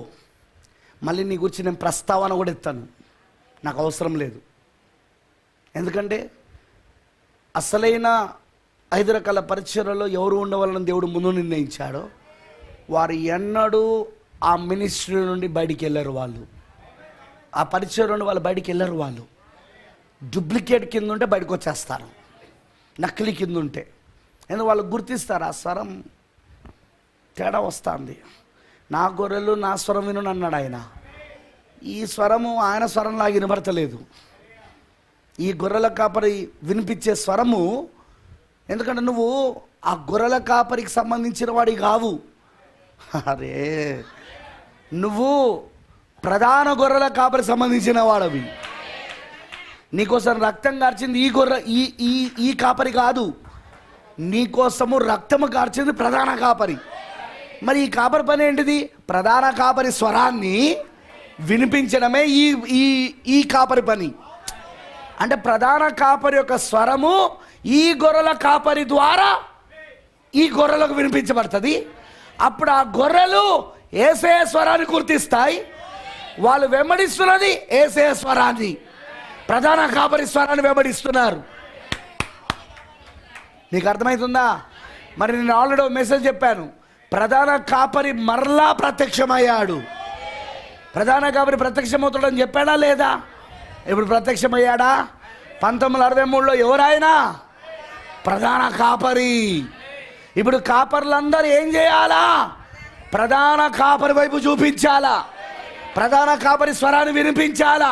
మళ్ళీ నీ గురించి నేను ప్రస్తావన కూడా ఎత్తాను, నాకు అవసరం లేదు. ఎందుకంటే అసలైన 5 రకాల పరిచర్యలో ఎవరు ఉండవాలని దేవుడు ముందు నిర్ణయించాడో వారు ఎన్నడూ ఆ మినిస్ట్రీ నుండి బయటికి వెళ్ళరు. వాళ్ళు ఆ పరిచయం నుండి వాళ్ళు బయటికి వెళ్ళరు. వాళ్ళు డూప్లికేట్ కింద ఉంటే బయటకు వచ్చేస్తారు, నకిలీ కింద ఉంటే. ఎందుకు వాళ్ళు గుర్తిస్తారు, ఆ స్వరం తేడా వస్తుంది. నా గొర్రెలు నా స్వరం విను అన్నాడు ఆయన. ఈ స్వరము ఆయన స్వరంలాగా వినబడతలేదు. ఈ గొర్రెల కాపరి వినిపించే స్వరము, ఎందుకంటే నువ్వు ఆ గొర్రెల కాపరికి సంబంధించిన వాడి కావు. అరే, నువ్వు ప్రధాన గొర్రెల కాపరికి సంబంధించిన వాడవి. నీకోసం రక్తం కార్చింది ఈ గొర్రె ఈ కాపరి కాదు. నీకోసము రక్తము కార్చింది ప్రధాన కాపరి. మరి ఈ కాపరి పని ఏంటిది? ప్రధాన కాపరి స్వరాన్ని వినిపించడమే ఈ కాపరి పని. అంటే ప్రధాన కాపరి యొక్క స్వరము ఈ గొర్రెల కాపరి ద్వారా ఈ గొర్రెలకు వినిపించబడుతుంది. అప్పుడు ఆ గొర్రెలు యేసయ్య స్వరాన్ని గుర్తిస్తాయి. వాళ్ళు వెంబడిస్తున్నది యేసయ్య స్వరాన్ని, ప్రధాన కాపరి స్వరాన్ని వెంబడిస్తున్నారు. నీకు అర్థమవుతుందా? మరి నేను ఆల్రెడీ మెసేజ్ చెప్పాను. ప్రధాన కాపరి మరలా ప్రత్యక్షమయ్యాడు. ప్రధాన కాపరి ప్రత్యక్షమవుతాడని చెప్పాడా లేదా? ఇప్పుడు ప్రత్యక్షమయ్యాడా? 1963లో ఎవరైనా ప్రధాన కాపరి. ఇప్పుడు కాపర్లందరూ ఏం చేయాలా? ప్రధాన కాపరి వైపు చూపించాలా, ప్రధాన కాపరి స్వరాన్ని వినిపించాలా,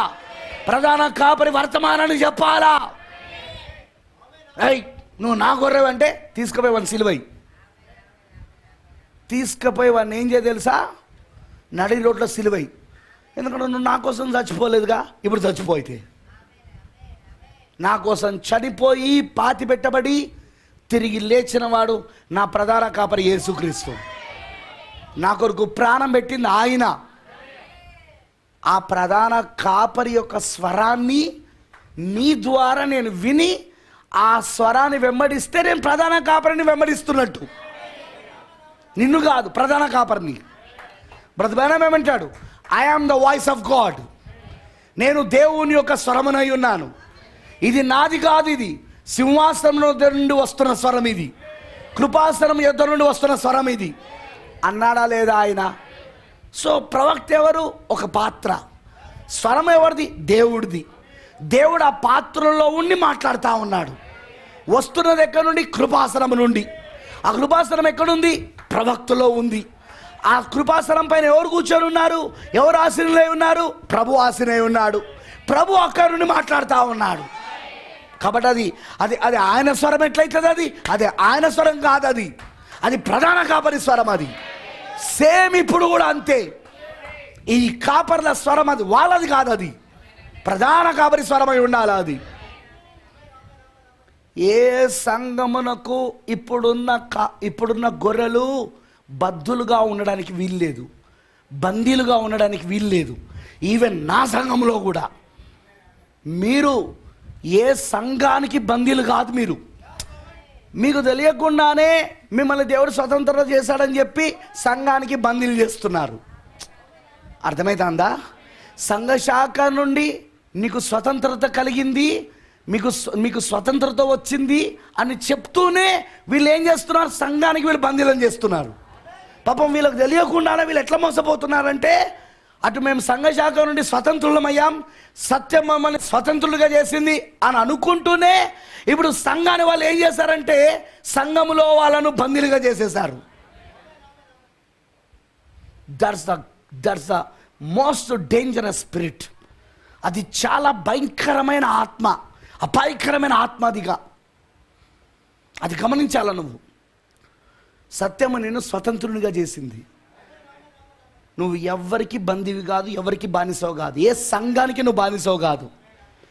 ప్రధాన కాపరి వర్తమానాన్ని చెప్పాలా. నువ్వు నా గొర్రెవు అంటే తీసుకుపోయి వాడిని సిలువై, తీసుకుపోయి వాడిని ఏం చేయ తెలుసా? నడి రోడ్లో సిలువై. ఎందుకంటే నువ్వు నా కోసం చచ్చిపోలేదుగా, ఇప్పుడు చచ్చిపోయితే. నా కోసం చనిపోయి పాతి పెట్టబడి తిరిగి లేచిన వాడు నా ప్రధాన కాపరి యేసుక్రీస్తు. నా కొరకు ప్రాణం పెట్టింది ఆయన. ఆ ప్రధాన కాపరి యొక్క స్వరాన్ని నీ ద్వారా నేను విని ఆ స్వరాన్ని వెంబడిస్తే నేను ప్రధాన కాపరిని వెంబడిస్తున్నట్టు. నిన్ను కాదు, ప్రధాన కాపరిని. బ్రదర్ బ్రానమ్ ఏమంటాడు? I am the voice of God. నేను దేవుని యొక్క స్వరమునై ఉన్నాను. ఇది నాది కాదు, ఇది సింహాసనం నుండి వస్తున్న స్వరం, ఇది కృపాసనం యొద్ద నుండి వస్తున్న స్వరం ఇది అన్నాడా లేదా ఆయన? సో ప్రవక్త ఎవరు? ఒక పాత్ర. స్వరం ఎవరిది? దేవుడిది. దేవుడు ఆ పాత్రలో ఉండి మాట్లాడుతూ ఉన్నాడు. వస్తున్నది ఎక్కడి నుండి? కృపాసనం నుండి. ఆ కృపాసనం ఎక్కడుంది? ప్రవక్తలో ఉంది. ఆ కృపాసనం పైన ఎవరు కూర్చొని ఉన్నారు? ఎవరు ఆసీనులై ఉన్నారు? ప్రభు ఆసీనై ఉన్నాడు. ప్రభు అక్కడి నుండి మాట్లాడుతూ ఉన్నాడు. కాబట్టి అది అది అది ఆయన స్వరం ఎట్లయితుంది? అది ఆయన స్వరం కాదు, అది ప్రధాన కాపరి స్వరం. అది సేమ్ ఇప్పుడు కూడా అంతే. ఈ కాపర్ల స్వరం అది వాళ్ళది కాదు, అది ప్రధాన కాపరి స్వరమై ఉండాలి. అది ఏ సంగమునకు ఇప్పుడున్న గొర్రెలు బద్దులుగా ఉండడానికి వీల్లేదు, బందీలుగా ఉండడానికి వీల్లేదు. ఈవెన్ నా సంఘంలో కూడా మీరు ఏ సంఘానికి బందీలు కాదు. మీకు తెలియకుండానే మిమ్మల్ని దేవుడు స్వతంత్రత చేశాడని చెప్పి సంఘానికి బందీలు చేస్తున్నారు. అర్థమవుతుందా? సంఘ శాఖ నుండి నీకు స్వతంత్రత కలిగింది, మీకు స్వతంత్రత వచ్చింది అని చెప్తూనే వీళ్ళు ఏం చేస్తున్నారు? సంఘానికి వీళ్ళు బందీలను చేస్తున్నారు. పాపం వీళ్ళకి తెలియకుండానే వీళ్ళు ఎట్లా మోసపోతున్నారంటే, అటు మేము సంఘ శాఖ నుండి స్వతంత్రులమయ్యాం, సత్యం మమ్మల్ని స్వతంత్రులుగా చేసింది అని అనుకుంటూనే ఇప్పుడు సంఘాన్ని వాళ్ళు ఏం చేశారంటే సంఘములో వాళ్ళను బందీలుగా చేసేశారు. That's the most dangerous spirit. అది చాలా భయంకరమైన ఆత్మ, అపాయకరమైన ఆత్మ. అది గమనించాల నువ్వు. సత్యము నిన్ను స్వతంత్రునిగా చేసింది. నువ్వు ఎవరికి బందీవి కాదు, ఎవరికి బానిసవు కాదు. ఏ సంఘానికి నువ్వు బానిసవు కాదు,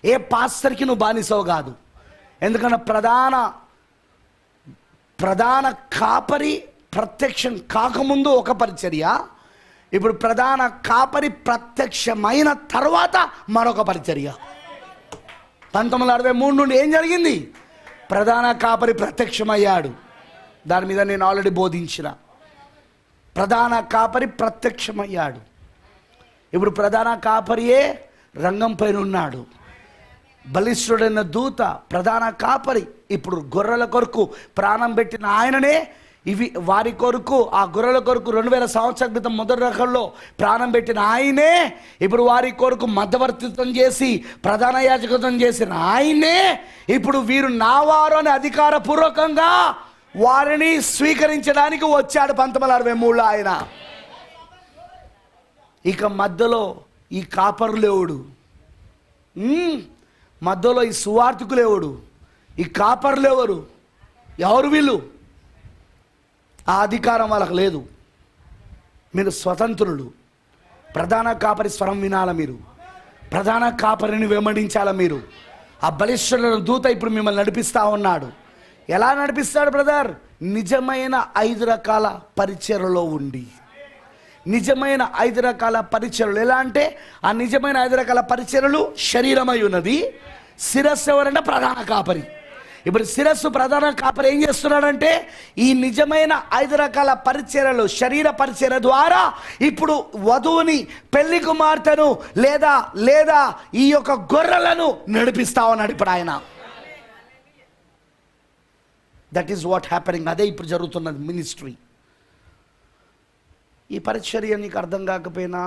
ఏ పాస్టర్కి నువ్వు బానిసవు కాదు. ఎందుకంటే ప్రధాన కాపరి ప్రత్యక్షం కాకముందు ఒక పరిచర్య, ఇప్పుడు ప్రధాన కాపరి ప్రత్యక్షమైన తర్వాత మరొక పరిచర్య. 1963 నుండి ఏం జరిగింది? ప్రధాన కాపరి ప్రత్యక్షమయ్యాడు. దాని మీద నేను ఆల్రెడీ బోధించిన. ప్రధాన కాపరి ప్రత్యక్షమయ్యాడు. ఇప్పుడు ప్రధాన కాపరియే రంగం పైన ఉన్నాడు. బలిష్ఠుడైన దూత ప్రధాన కాపరి. ఇప్పుడు గొర్రెల కొరకు ప్రాణం పెట్టిన ఆయననే వారి కొరకు, ఆ గొర్రెల కొరకు 2000 సంవత్సరాల క్రితం మొదటి రకంలో ప్రాణం పెట్టిన ఆయనే ఇప్పుడు వారి కొరకు మధ్యవర్తిత్వం చేసి ప్రధాన యాజకత్వం చేసిన ఆయనే ఇప్పుడు వీరు నావారు అని అధికారపూర్వకంగా వారిని స్వీకరించడానికి వచ్చాడు 1963లో ఆయన. ఇక మధ్యలో ఈ కాపరులేవుడు, మధ్యలో ఈ సువార్థికులేవుడు, ఈ కాపరులేవరు? ఎవరు వీళ్ళు? ఆ అధికారం వాళ్ళకు లేదు. మీరు స్వతంత్రులు. ప్రధాన కాపరి స్వరం వినాల మీరు, ప్రధాన కాపరిని వెంబడించాల మీరు. ఆ బలిష్ఠుల దూత ఇప్పుడు మిమ్మల్ని నడిపిస్తూ ఉన్నాడు. ఎలా నడిపిస్తాడు బ్రదర్? నిజమైన 5 రకాల పరిచర్యలో ఉండి. నిజమైన 5 రకాల పరిచర్యలు ఎలా అంటే, ఆ నిజమైన 5 రకాల పరిచర్యలు శరీరమై ఉన్నది. శిరస్సు ఎవరంటే ప్రధాన కాపరి. ఇప్పుడు శిరస్సు ప్రధాన కాపరి ఏం చేస్తున్నాడంటే ఈ నిజమైన 5 రకాల పరిచర్యలు, శరీర పరిచర్య ద్వారా ఇప్పుడు వధువుని, పెళ్లి కుమార్తెను లేదా ఈ యొక్క గొర్రెలను నడిపిస్తా ఉన్నాడు ఇప్పుడు ఆయన. That is what happening. అదే ఇప్పుడు జరుగుతున్నది మినిస్ట్రీ. ఈ పరిచర్య నీకు అర్థం కాకపోయినా,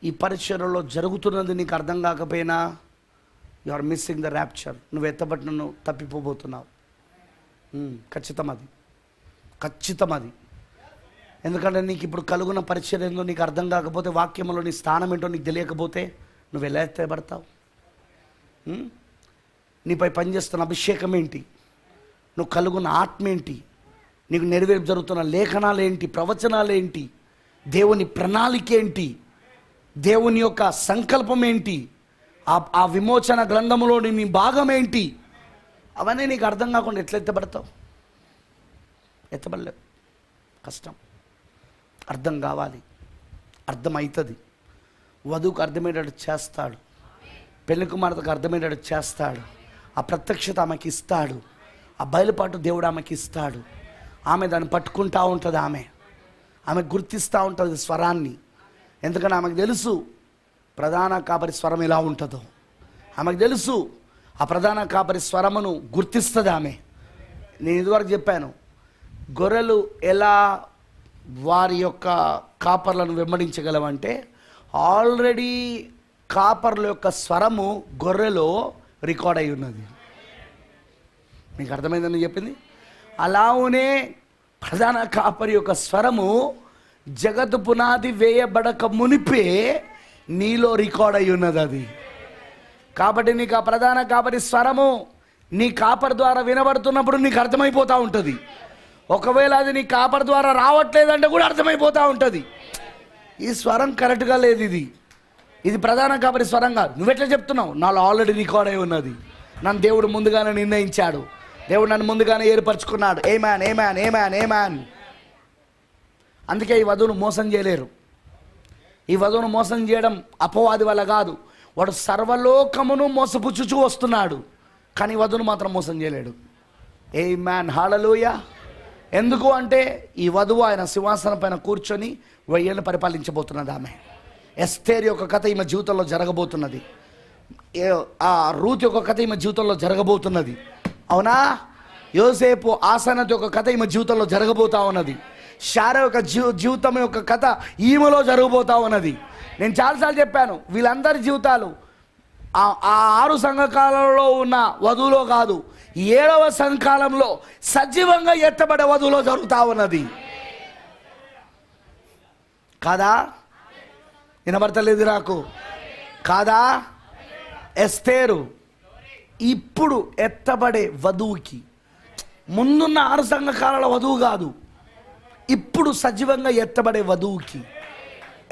ఈ పరిచర్యలో జరుగుతున్నది నీకు అర్థం కాకపోయినా, you are missing the rapture. నువ్వు ఎత్తబట్టి నువ్వు తప్పిపోబోతున్నావు. ఖచ్చితం అది. ఎందుకంటే నీకు ఇప్పుడు కలుగున్న పరిచర్య ఏందో నీకు అర్థం కాకపోతే, వాక్యంలో నీ స్థానం ఏంటో నీకు తెలియకపోతే నువ్వు ఎలా ఎత్తబడతావు? నీపై పనిచేస్తున్న అభిషేకం ఏంటి? నువ్వు కలుగున్న ఆత్మ ఏంటి? నీకు నెరవేర్పు జరుగుతున్న లేఖనాలు ఏంటి? ప్రవచనాలు ఏంటి? దేవుని ప్రణాళిక ఏంటి? దేవుని యొక్క సంకల్పం ఏంటి? ఆ విమోచన గ్రంథంలోని నీ భాగం ఏంటి? అవన్నీ నీకు అర్థం కాకుండా ఎట్లా ఎత్తబడతావు? ఎత్తబడలేవు. కష్టం. అర్థం కావాలి, అర్థమవుతుంది. వధువుకు అర్థమయ్యేటట్టు చేస్తాడు, పెళ్లి కుమార్తెకు అర్థమయ్యేటట్టు చేస్తాడు. ఆ ప్రత్యక్షత ఆమెకి ఇస్తాడు, ఆ బయలుపాటు దేవుడు ఆమెకి ఇస్తాడు. ఆమె దాన్ని పట్టుకుంటూ ఉంటుంది, ఆమె గుర్తిస్తూ ఉంటుంది స్వరాన్ని. ఎందుకంటే ఆమెకు తెలుసు ప్రధాన కాపరి స్వరం ఎలా ఉంటుందో. ఆమెకు తెలుసు ఆ ప్రధాన కాపరి స్వరమును గుర్తిస్తుంది ఆమె. నేను ఇదివరకు చెప్పాను, గొర్రెలు ఎలా వారి యొక్క కాపర్లను వెంబడించగలవంటే, ఆల్రెడీ కాపర్ల యొక్క స్వరము గొర్రెలో రికార్డ్ అయి ఉన్నది. మీకు అర్థమైందని చెప్పింది. అలానే ప్రధాన కాపరి యొక్క స్వరము జగత్తు పునాది వేయబడక మునిపే నీలో రికార్డ్ అయి ఉన్నది అది. కాబట్టి నీకు ఆ ప్రధాన కాపరి స్వరము నీ కాపరి ద్వారా వినబడుతున్నప్పుడు నీకు అర్థమైపోతూ ఉంటుంది. ఒకవేళ అది నీ కాపరి ద్వారా రావట్లేదంటే కూడా అర్థమైపోతూ ఉంటుంది, ఈ స్వరం కరెక్ట్గా లేదు, ఇది ప్రధాన కాపరి స్వరం కాదు. నువ్వెట్లా చెప్తున్నావు? నాలో ఆల్రెడీ రికార్డ్ అయి ఉన్నది. నన్ను దేవుడు ముందుగానే నిర్ణయించాడు, దేవుడు నన్ను ముందుగానే ఏర్పరచుకున్నాడు. ఏమాన్ ఏమాన్ ఏమాన్ ఏమాన్. అందుకే ఈ వధువును మోసం చేయలేరు. ఈ వధువును మోసం చేయడం అపవాది వల్ల కాదు. వాడు సర్వలోకమును మోసపుచ్చుచూ వస్తున్నాడు, కానీ వధువును మాత్రం మోసం చేయలేడు. ఏమాన్ హల్లెలూయా. ఎందుకు అంటే ఈ వధువు ఆయన సింహాసనం పైన కూర్చొని 1000 ఏళ్ళు పరిపాలించబోతున్నది. ఆమె ఎస్తేరు యొక్క కథ ఈమె జీవితంలో జరగబోతున్నది. ఆ రూత్ యొక్క కథ ఈమె జీవితంలో జరగబోతున్నది. అవునా? యోసేపు ఆసనత్ యొక్క కథ ఈమె జీవితంలో జరగబోతా ఉన్నది. శారా యొక్క జీవితం యొక్క కథ ఈమెలో జరగబోతా ఉన్నది. నేను చాలాసార్లు చెప్పాను, వీళ్ళందరి జీవితాలు ఆ 6 సంఘకాలంలో ఉన్న వధువులో కాదు, 7వ సంఘకాలంలో సజీవంగా ఎత్తబడే వధువులో జరుగుతూ ఉన్నది. కాదా? వినబడతలేదు నాకు? కాదా? ఎస్తేరు ఇప్పుడు ఎత్తబడే వధువుకి, ముందున్న 6 సంఘకాలాల వధువు కాదు, ఇప్పుడు సజీవంగా ఎత్తబడే వధువుకి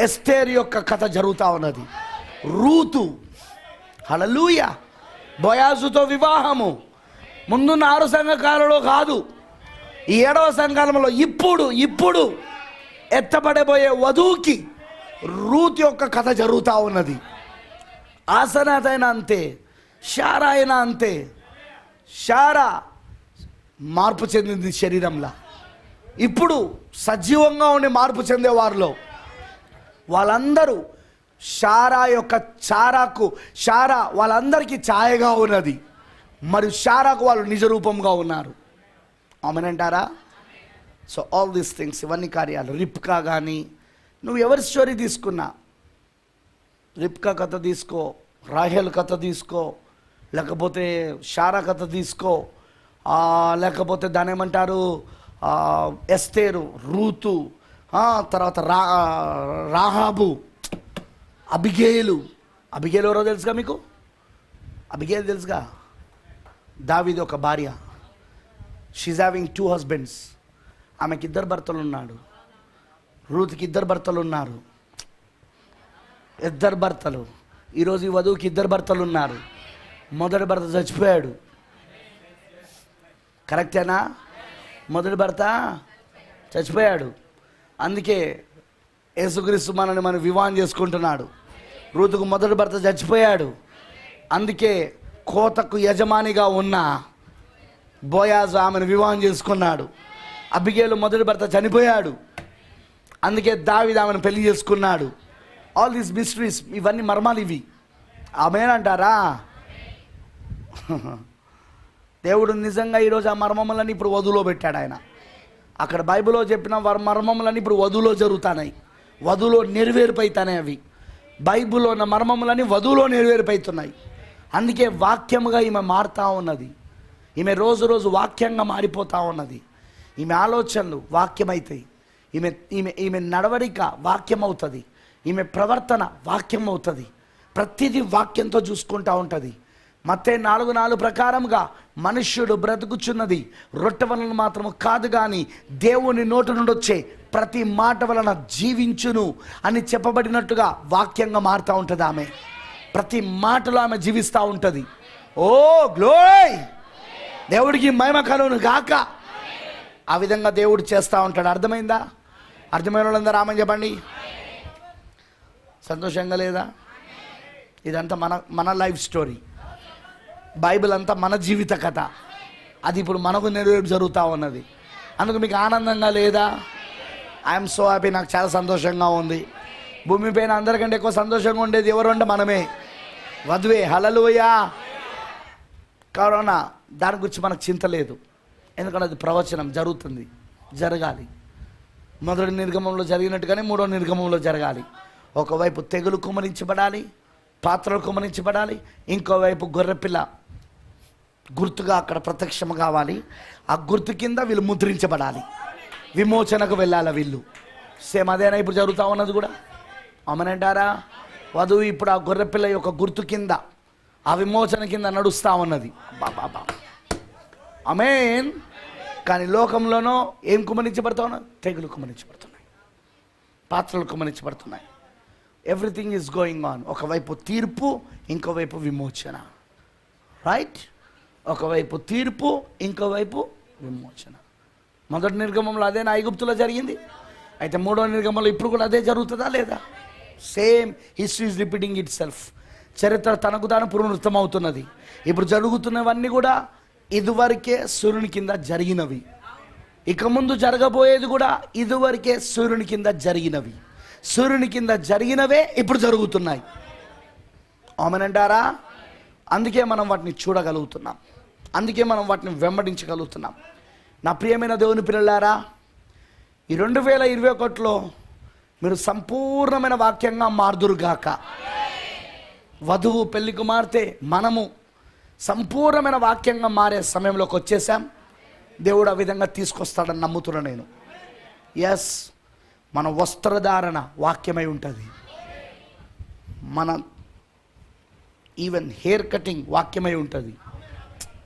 ఎస్తేరు యొక్క కథ జరుగుతూ ఉన్నది. రూతు హల్లెలూయా బోయాజుతో వివాహము ముందున్న 6 సంఘకాలంలో కాదు, ఈ 7వ సంఘకాలంలో ఇప్పుడు ఎత్తబడబోయే వధువుకి రూత్ యొక్క కథ జరుగుతూ ఉన్నది. ఆసనాత్ అయినా అంతే, శారా అయినా అంతే. శారా మార్పు చెందింది శరీరంలో, ఇప్పుడు సజీవంగా ఉండి మార్పు చెందేవారిలో వాళ్ళందరూ శారా వాళ్ళందరికీ ఛాయగా ఉన్నది, మరియు శారాకు వాళ్ళు నిజ రూపంగా ఉన్నారు. ఆమెనంటారా? సో ఆల్ దీస్ థింగ్స్, ఇవన్నీ కార్యాలు. రిబ్కా కానీ, నువ్వు ఎవరి స్టోరీ తీసుకున్నా, రిబ్కా కథ తీసుకో, రాహేల్ కథ తీసుకో, లేకపోతే శారా కథ తీసుకో, లేకపోతే దాని ఏమంటారు ఎస్తేరు, రూతు, తర్వాత రాహాబు, అబిగేలు ఎవరో తెలుసుగా మీకు? అబిగేలు తెలుసుగా? దావీదు ఒక భార్య. She's having 2 husbands. ఆమెకి 2 భర్తలు ఉన్నాడు. రూత్కి 2 భర్తలు ఉన్నారు. 2 భర్తలు. ఈరోజు ఈ వధువుకి 2 భర్తలు ఉన్నారు. మొదటి భర్త చచ్చిపోయాడు. కరెక్టేనా? మొదటి భర్త చచ్చిపోయాడు. అందుకే యేసుక్రీస్తు మనం వివాహం చేసుకుంటున్నాడు. రూతుకు మొదటి భర్త చచ్చిపోయాడు. అందుకే కోతకు యజమానిగా ఉన్న బోయాజు ఆమెను వివాహం చేసుకున్నాడు. అబిగేలు మొదటి భర్త చనిపోయాడు. అందుకే దావీదు ఆమెను పెళ్లి చేసుకున్నాడు. ఆల్ దీస్ మిస్టరీస్, ఇవన్నీ మర్మాలు ఇవి. ఆమేనంటారా? దేవుడు నిజంగా ఈరోజు ఆ మర్మములని ఇప్పుడు వధువులో పెట్టాడు ఆయన. అక్కడ బైబిల్లో చెప్పిన మర్మములని ఇప్పుడు వధువులో జరుగుతున్నాయి, వధువులో నెరవేరిపోతున్నాయి. అవి బైబిల్లో ఉన్న మర్మములని వధువులో నెరవేరిపోతున్నాయి. అందుకే వాక్యముగా ఈమె మారుతూ ఉన్నది. ఈమె రోజు రోజు వాక్యంగా మారిపోతూ ఉన్నది. ఈమె ఆలోచనలు వాక్యమవుతాయి. ఈమె నడవడిక వాక్యం అవుతుంది. ఈమె ప్రవర్తన వాక్యం అవుతుంది. ప్రతిదీ వాక్యంతో చూసుకుంటూ ఉంటుంది. మత్తయి 4:4 ప్రకారంగా మనుష్యుడు బ్రతుకుచున్నది రొట్టె వలన మాత్రము కాదు కానీ దేవుని నోటి నుండి వచ్చే ప్రతి మాట వలన జీవించును అని చెప్పబడినట్టుగా వాక్యంగా మారుతూ ఉంటుంది. ఆమె ప్రతి మాటలో ఆమె జీవిస్తూ ఉంటుంది. Oh glory! దేవుడికి మహిమ కలుగును గాక. ఆ విధంగా దేవుడు చేస్తూ ఉంటాడు. అర్థమైందా? అర్థమైన వాళ్ళందరూ ఆమె చెప్పండి. సంతోషంగా లేదా? ఇదంతా మన లైఫ్ స్టోరీ. బైబిల్ అంతా మన జీవిత కథ. అది ఇప్పుడు మనకు నెరవేర్పు జరుగుతూ ఉన్నది. అందుకు మీకు ఆనందంగా లేదా? I'm so happy. నాకు చాలా సంతోషంగా ఉంది. భూమి పైన అందరికంటే ఎక్కువ సంతోషంగా ఉండేది ఎవరు అంటే మనమే, వధువే. హల్లెలూయా. కరోనా దాని గురించి మనకు చింత లేదు, ఎందుకంటే అది ప్రవచనం, జరుగుతుంది, జరగాలి. మొదటి నిర్గమంలో జరిగినట్టుగానే మూడో నిర్గమంలో జరగాలి. ఒకవైపు తెగులు కుమరించబడాలి, పాత్రలు కుమరించబడాలి, ఇంకోవైపు గొర్రెపిల్ల గుర్తుగా అక్కడ ప్రత్యక్షం కావాలి. ఆ గుర్తు కింద వీళ్ళు ముద్రించబడాలి, విమోచనకు వెళ్ళాలి వీళ్ళు. సేమ్ అదేనా ఇప్పుడు జరుగుతూ ఉన్నది కూడా? అమనంటారా? వధువు ఇప్పుడు ఆ గొర్రెపిల్ల యొక్క గుర్తు కింద, ఆ విమోచన కింద నడుస్తూ ఉన్నది. బాబా ఆమేన్. కానీ లోకంలోనో ఏం కుమరించబడతా ఉన్నది? తెగులు కుమరించబడుతున్నాయి, పాత్రలు కుమరించబడుతున్నాయి. Everything is going on. ఒకవైపు తీర్పు, ఇంకోవైపు విమోచన. రైట్? ఒకవైపు తీర్పు, ఇంకోవైపు విమోచన. మొదటి నిర్గమంలో అదే ఐగుప్తులో జరిగింది. అయితే మూడో నిర్గమంలో ఇప్పుడు కూడా అదే జరుగుతుందా లేదా? Same history is repeating it self. చరిత్ర తనకు తాను పునరుద్ధం అవుతున్నది. ఇప్పుడు జరుగుతున్నవన్నీ కూడా ఇదివరకే సూర్యుని కింద జరిగినవి. ఇక ముందు జరగబోయేది కూడా ఇదివరకే సూర్యుని కింద జరిగినవి. సూర్యుని కింద జరిగినవే ఇప్పుడు జరుగుతున్నాయి. ఆమేనంటారా? అందుకే మనం వాటిని చూడగలుగుతున్నాం, అందుకే మనం వాటిని వెంబడించగలుగుతున్నాం. నా ప్రియమైన దేవుని పిల్లలారా, ఈ 2021లో మీరు సంపూర్ణమైన వాక్యంగా మారుదురుగాక. వధువు, పెళ్లి కుమార్తె, మనము సంపూర్ణమైన వాక్యంగా మారే సమయంలోకి వచ్చేసాం. దేవుడు ఆ విధంగా తీసుకొస్తాడని నమ్ముతున్నా నేను. ఎస్, మన వస్త్రధారణ వాక్యమై ఉంటుంది, మన ఈవెన్ హెయిర్ కటింగ్ వాక్యమై ఉంటుంది.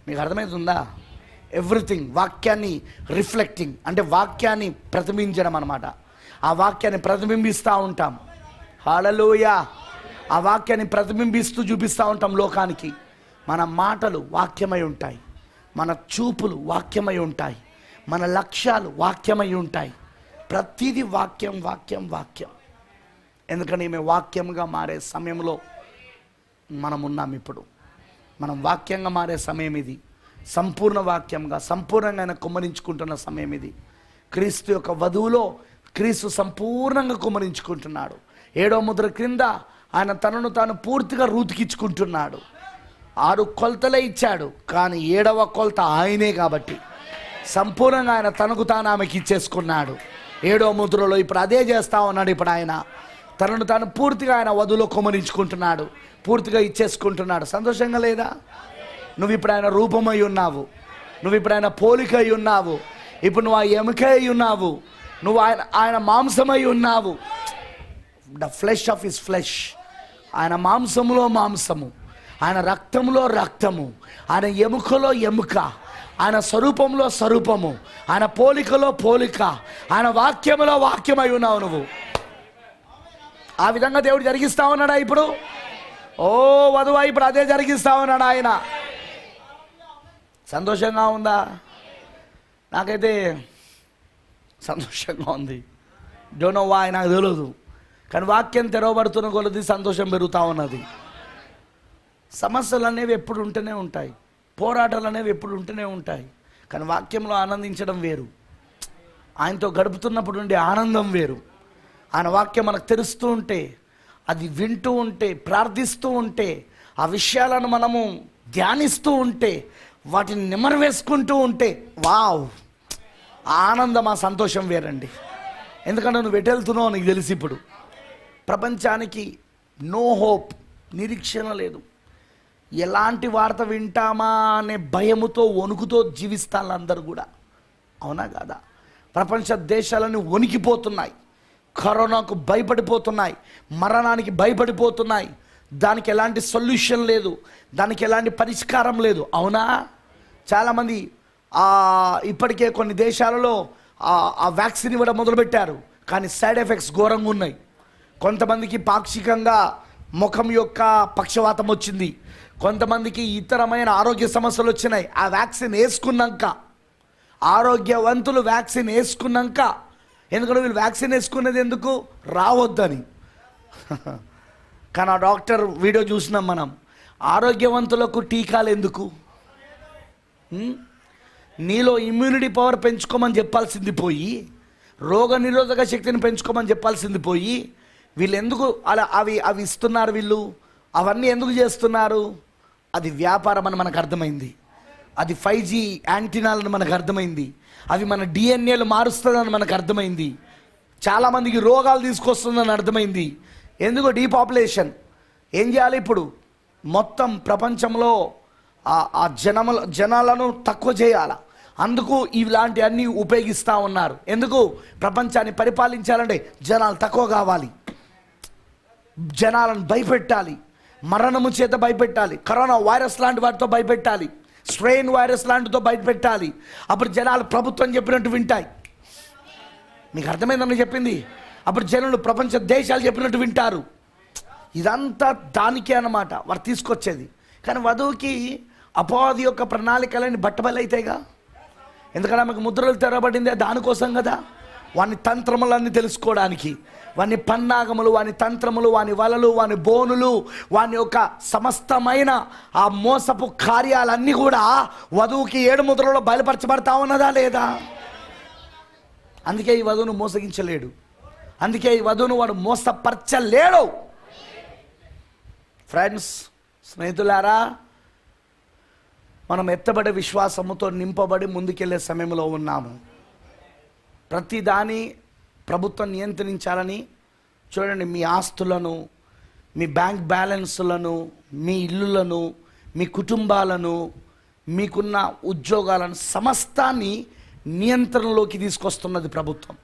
మీకు అర్థమవుతుందా? ఎవ్రీథింగ్ వాక్యాన్ని రిఫ్లెక్టింగ్ అంటే వాక్యాన్ని ప్రతిబింబించడం అన్నమాట. ఆ వాక్యాన్ని ప్రతిబింబిస్తూ ఉంటాం. హల్లెలూయా. ఆ వాక్యాన్ని ప్రతిబింబిస్తూ చూపిస్తూ ఉంటాం లోకానికి. మన మాటలు వాక్యమై ఉంటాయి, మన చూపులు వాక్యమై ఉంటాయి, మన లక్ష్యాలు వాక్యమై ఉంటాయి. ప్రతిదీ వాక్యం వాక్యం వాక్యం. ఎందుకని మేము వాక్యంగా మారే సమయంలో మనం ఉన్నాం. ఇప్పుడు మనం వాక్యంగా మారే సమయం ఇది. సంపూర్ణ వాక్యంగా సంపూర్ణంగా ఆయన కుమ్మరించుకుంటున్న సమయం ఇది. క్రీస్తు యొక్క వధువులో క్రీస్తు సంపూర్ణంగా కుమ్మరించుకుంటున్నాడు. 7వ ముద్ర క్రింద ఆయన తనను తాను పూర్తిగా రూతికించుకుంటున్నాడు. 6 కొలతలే ఇచ్చాడు, కానీ 7వ కొలత ఆయనే కాబట్టి సంపూర్ణంగా ఆయన తనకు తాను ఆమెకి ఇచ్చేసుకున్నాడు. 7వ ముద్రలో ఇప్పుడు అదే చేస్తా ఉన్నాడు. ఇప్పుడు ఆయన తనను తాను పూర్తిగా ఆయన వధువులో కుమ్మరించుకుంటున్నాడు, పూర్తిగా ఇచ్చేసుకుంటున్నాడు. సంతోషంగా లేదా? నువ్వు ఇప్పుడు ఆయన రూపమై ఉన్నావు, నువ్వు ఇప్పుడు ఆయన పోలిక అయి ఉన్నావు, ఇప్పుడు నువ్వు ఆ ఎముక అయి ఉన్నావు, నువ్వు ఆయన మాంసమై ఉన్నావు. The flesh of his flesh. ఆయన మాంసములో మాంసము, ఆయన రక్తములో రక్తము, ఆయన ఎముకలో ఎముక, ఆయన స్వరూపంలో స్వరూపము, ఆయన పోలికలో పోలిక, ఆయన వాక్యములో వాక్యమై ఉన్నావు నువ్వు. ఆ విధంగా దేవుడు జరిగిస్తా ఉన్నాడా ఇప్పుడు? ఓ వధువా, ఇప్పుడు అదే జరిగిస్తా ఉన్నాడు ఆయన. సంతోషంగా ఉందా? నాకైతే సంతోషంగా ఉంది. డోంట్ నో వై, నాకు తెలియదు. కానీ వాక్యం తెరవబడుతున్న కొలది సంతోషం పెరుగుతూ ఉన్నది. సమస్యలు అనేవి ఎప్పుడు ఉంటూనే ఉంటాయి, పోరాటాలు అనేవి ఎప్పుడు ఉంటూనే ఉంటాయి. కానీ వాక్యంలో ఆనందించడం వేరు, ఆయనతో గడుపుతున్నప్పుడు ఉండే ఆనందం వేరు. ఆయన వాక్యం మనకు తెలుస్తూ ఉంటే, అది వింటూ ఉంటే, ప్రార్థిస్తూ ఉంటే, ఆ విషయాలను మనము ధ్యానిస్తూ ఉంటే, వాటిని నిమరవేసుకుంటూ ఉంటే, వావ్, ఆనందం, ఆ సంతోషం వేరండి. ఎందుకంటే నువ్వు వెళ్తున్నావు నీకు తెలిసి. ఇప్పుడు ప్రపంచానికి నో హోప్, నిరీక్షణ లేదు. ఎలాంటి వార్త వింటామా అనే భయముతో వణుకుతో జీవిస్తారు అందరూ కూడా. అవునా కాదా? ప్రపంచ దేశాలను వణికిపోతున్నాయి, కరోనాకు భయపడిపోతున్నాయి, మరణానికి భయపడిపోతున్నాయి. దానికి ఎలాంటి సొల్యూషన్ లేదు, దానికి ఎలాంటి పరిష్కారం లేదు. అవునా? చాలామంది ఇప్పటికే కొన్ని దేశాలలో ఆ వ్యాక్సిన్ ఇవ్వడం మొదలుపెట్టారు, కానీ సైడ్ ఎఫెక్ట్స్ ఘోరంగా ఉన్నాయి. కొంతమందికి పాక్షికంగా ముఖం యొక్క పక్షవాతం వచ్చింది, కొంతమందికి ఇతరమైన ఆరోగ్య సమస్యలు వచ్చినాయి. ఆ వ్యాక్సిన్ వేసుకున్నాక, ఆరోగ్యవంతులు వ్యాక్సిన్ వేసుకున్నాక, ఎందుకంటే వీళ్ళు వ్యాక్సిన్ వేసుకునేది ఎందుకు? రావద్దని. కానీ ఆ డాక్టర్ వీడియో చూసినాం మనం. ఆరోగ్యవంతులకు టీకాలు ఎందుకు? నీలో ఇమ్యూనిటీ పవర్ పెంచుకోమని చెప్పాల్సింది పోయి, రోగ నిరోధక శక్తిని పెంచుకోమని చెప్పాల్సింది పోయి, వీళ్ళు ఎందుకు అలా అవి ఇస్తున్నారు? వీళ్ళు అవన్నీ ఎందుకు చేస్తున్నారు? అది వ్యాపారం అని మనకు అర్థమైంది. అది 5G యాంటీనాలని మనకు అర్థమైంది. అవి మన డిఎన్ఏలు మారుస్తుందని మనకు అర్థమైంది. చాలామందికి రోగాలు తీసుకొస్తుందని అర్థమైంది. ఎందుకు? డీపాపులేషన్. ఏం చేయాలి ఇప్పుడు? మొత్తం ప్రపంచంలో ఆ జనాలను తక్కువ చేయాలి. అందుకు ఇలాంటి అన్నీ ఉపయోగిస్తూ ఉన్నారు. ఎందుకు? ప్రపంచాన్ని పరిపాలించాలంటే జనాలు తక్కువ కావాలి, జనాలను భయపెట్టాలి, మరణము చేత భయపెట్టాలి, కరోనా వైరస్ లాంటి వాటితో భయపెట్టాలి, స్ట్రెయిన్ వైరస్ లాంటితో భయపెట్టాలి. అప్పుడు జనాలు ప్రభుత్వం చెప్పినట్టు వింటాయి. మీకు అర్థమైందని చెప్పింది? అప్పుడు జనులు ప్రపంచ దేశాలు చెప్పినట్టు వింటారు. ఇదంతా దానికే అన్నమాట వారు తీసుకొచ్చేది. కానీ వధువుకి అపవాది యొక్క ప్రణాళికలని బట్టబయలైతాయిగా. ఎందుకంటే ఆమెకు ముద్రలు తెరబడిందే దానికోసం కదా. వాని తంత్రములన్నీ తెలుసుకోవడానికి, వాని పన్నాగములు, వాని తంత్రములు, వాని వలలు, వాని బోనులు, వాని యొక్క సమస్తమైన ఆ మోసపు కార్యాలన్నీ కూడా వధువుకి 7 ముద్రలో బయలుపరచబడతా ఉన్నదా లేదా? అందుకే ఈ వధువును మోసగించలేడు. అందుకే ఈ వధువును వాడు మోసపరచలేడు. ఫ్రెండ్స్, స్నేహితులారా, మనం ఎత్తబడే విశ్వాసముతో నింపబడి ముందుకెళ్ళే సమయంలో ఉన్నాము. ప్రతిదాని ప్రభుత్వం నియంత్రించాలని చూడండి. మీ ఆస్తులను, మీ బ్యాంక్ బ్యాలెన్స్లను, మీ ఇల్లులను, మీ కుటుంబాలను, మీకున్న ఉద్యోగాలను, సమస్తాన్ని నియంత్రణలోకి తీసుకొస్తున్నది ప్రభుత్వం.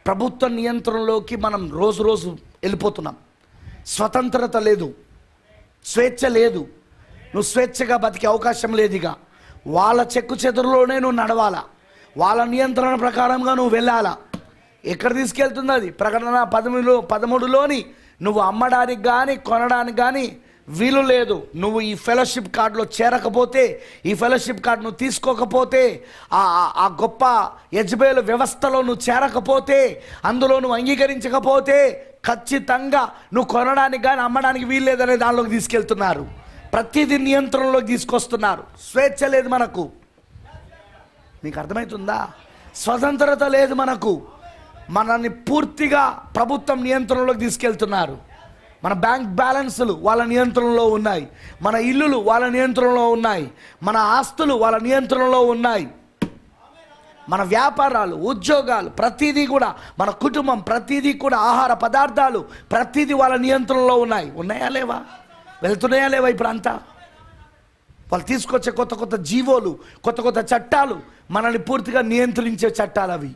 ప్రభుత్వ నియంత్రణలోకి మనం రోజు రోజు వెళ్ళిపోతున్నాం. స్వతంత్రత లేదు, స్వేచ్ఛ లేదు. నువ్వు స్వేచ్ఛగా బతికే అవకాశం లేదుగా. వాళ్ళ చెక్కు చెదురులోనే నువ్వు నడవాలా, వాళ్ళ నియంత్రణ ప్రకారంగా నువ్వు వెళ్ళాలా. ఎక్కడ తీసుకెళ్తుంది అది? ప్రకటన 13లోని నువ్వు అమ్మడానికి కానీ కొనడానికి కానీ వీలు లేదు. నువ్వు ఈ ఫెలోషిప్ కార్డులో చేరకపోతే, ఈ ఫెలోషిప్ కార్డు నువ్వు తీసుకోకపోతే, ఆ గొప్ప యజ్బేలు వ్యవస్థలో నువ్వు చేరకపోతే, అందులో నువ్వు అంగీకరించకపోతే ఖచ్చితంగా నువ్వు కొనడానికి కానీ అమ్మడానికి వీలు లేదనే దానిలోకి తీసుకెళ్తున్నారు. ప్రతిదీ నియంత్రణలోకి తీసుకొస్తున్నారు. స్వేచ్ఛ లేదు మనకు. మీకు అర్థమవుతుందా? స్వతంత్రత లేదు మనకు. మనల్ని పూర్తిగా ప్రభుత్వం నియంత్రణలోకి తీసుకెళ్తున్నారు. మన బ్యాంక్ బ్యాలెన్సులు వాళ్ళ నియంత్రణలో ఉన్నాయి, మన ఇల్లులు వాళ్ళ నియంత్రణలో ఉన్నాయి, మన ఆస్తులు వాళ్ళ నియంత్రణలో ఉన్నాయి, మన వ్యాపారాలు, ఉద్యోగాలు, ప్రతిదీ కూడా, మన కుటుంబం ప్రతిదీ కూడా, ఆహార పదార్థాలు ప్రతిదీ వాళ్ళ నియంత్రణలో ఉన్నాయి. ఉన్నాయా లేవా? వెళ్తున్నాయా లేవా? ఇప్పుడు అంతా వాళ్ళు తీసుకొచ్చే కొత్త కొత్త జీవోలు, కొత్త కొత్త చట్టాలు మనల్ని పూర్తిగా నియంత్రించే చట్టాలు అవి.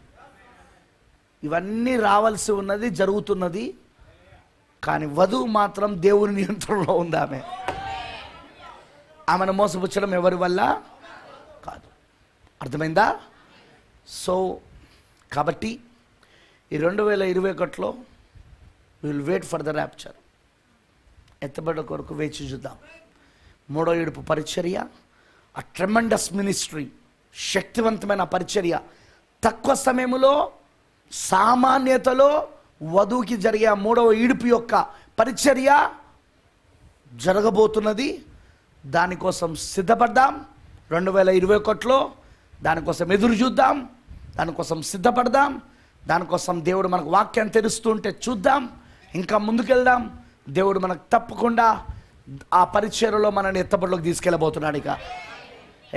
ఇవన్నీ రావాల్సి ఉన్నది, జరుగుతున్నది. కానీ వధువు మాత్రం దేవుని నియంత్రణలో ఉంది. ఆమెను మోసపుచ్చడం ఎవరి వల్ల కాదు. అర్థమైందా? సో కాబట్టి ఈ 2021లో will wait for the rapture. ఎత్తబడ్డ కొరకు వేచి చూద్దాం. 3వ ఏడుపు పరిచర్య, ఆ ట్రెమెండస్ మినిస్ట్రీ, శక్తివంతమైన పరిచర్య, తక్కువ సమయంలో సామాన్యతలో వధువుకి జరిగే 3వ ఈడుపు యొక్క పరిచర్య జరగబోతున్నది. దానికోసం సిద్ధపడ్డాం. 2021లో దానికోసం ఎదురు చూద్దాం, దానికోసం సిద్ధపడదాం. దానికోసం దేవుడు మనకు వాక్యం తెరుస్తుంటే చూద్దాం, ఇంకా ముందుకెళ్దాం. దేవుడు మనకు తప్పకుండా ఆ పరిచర్యలో మనల్ని ఎత్తబడిలోకి తీసుకెళ్ళబోతున్నాడు. ఇక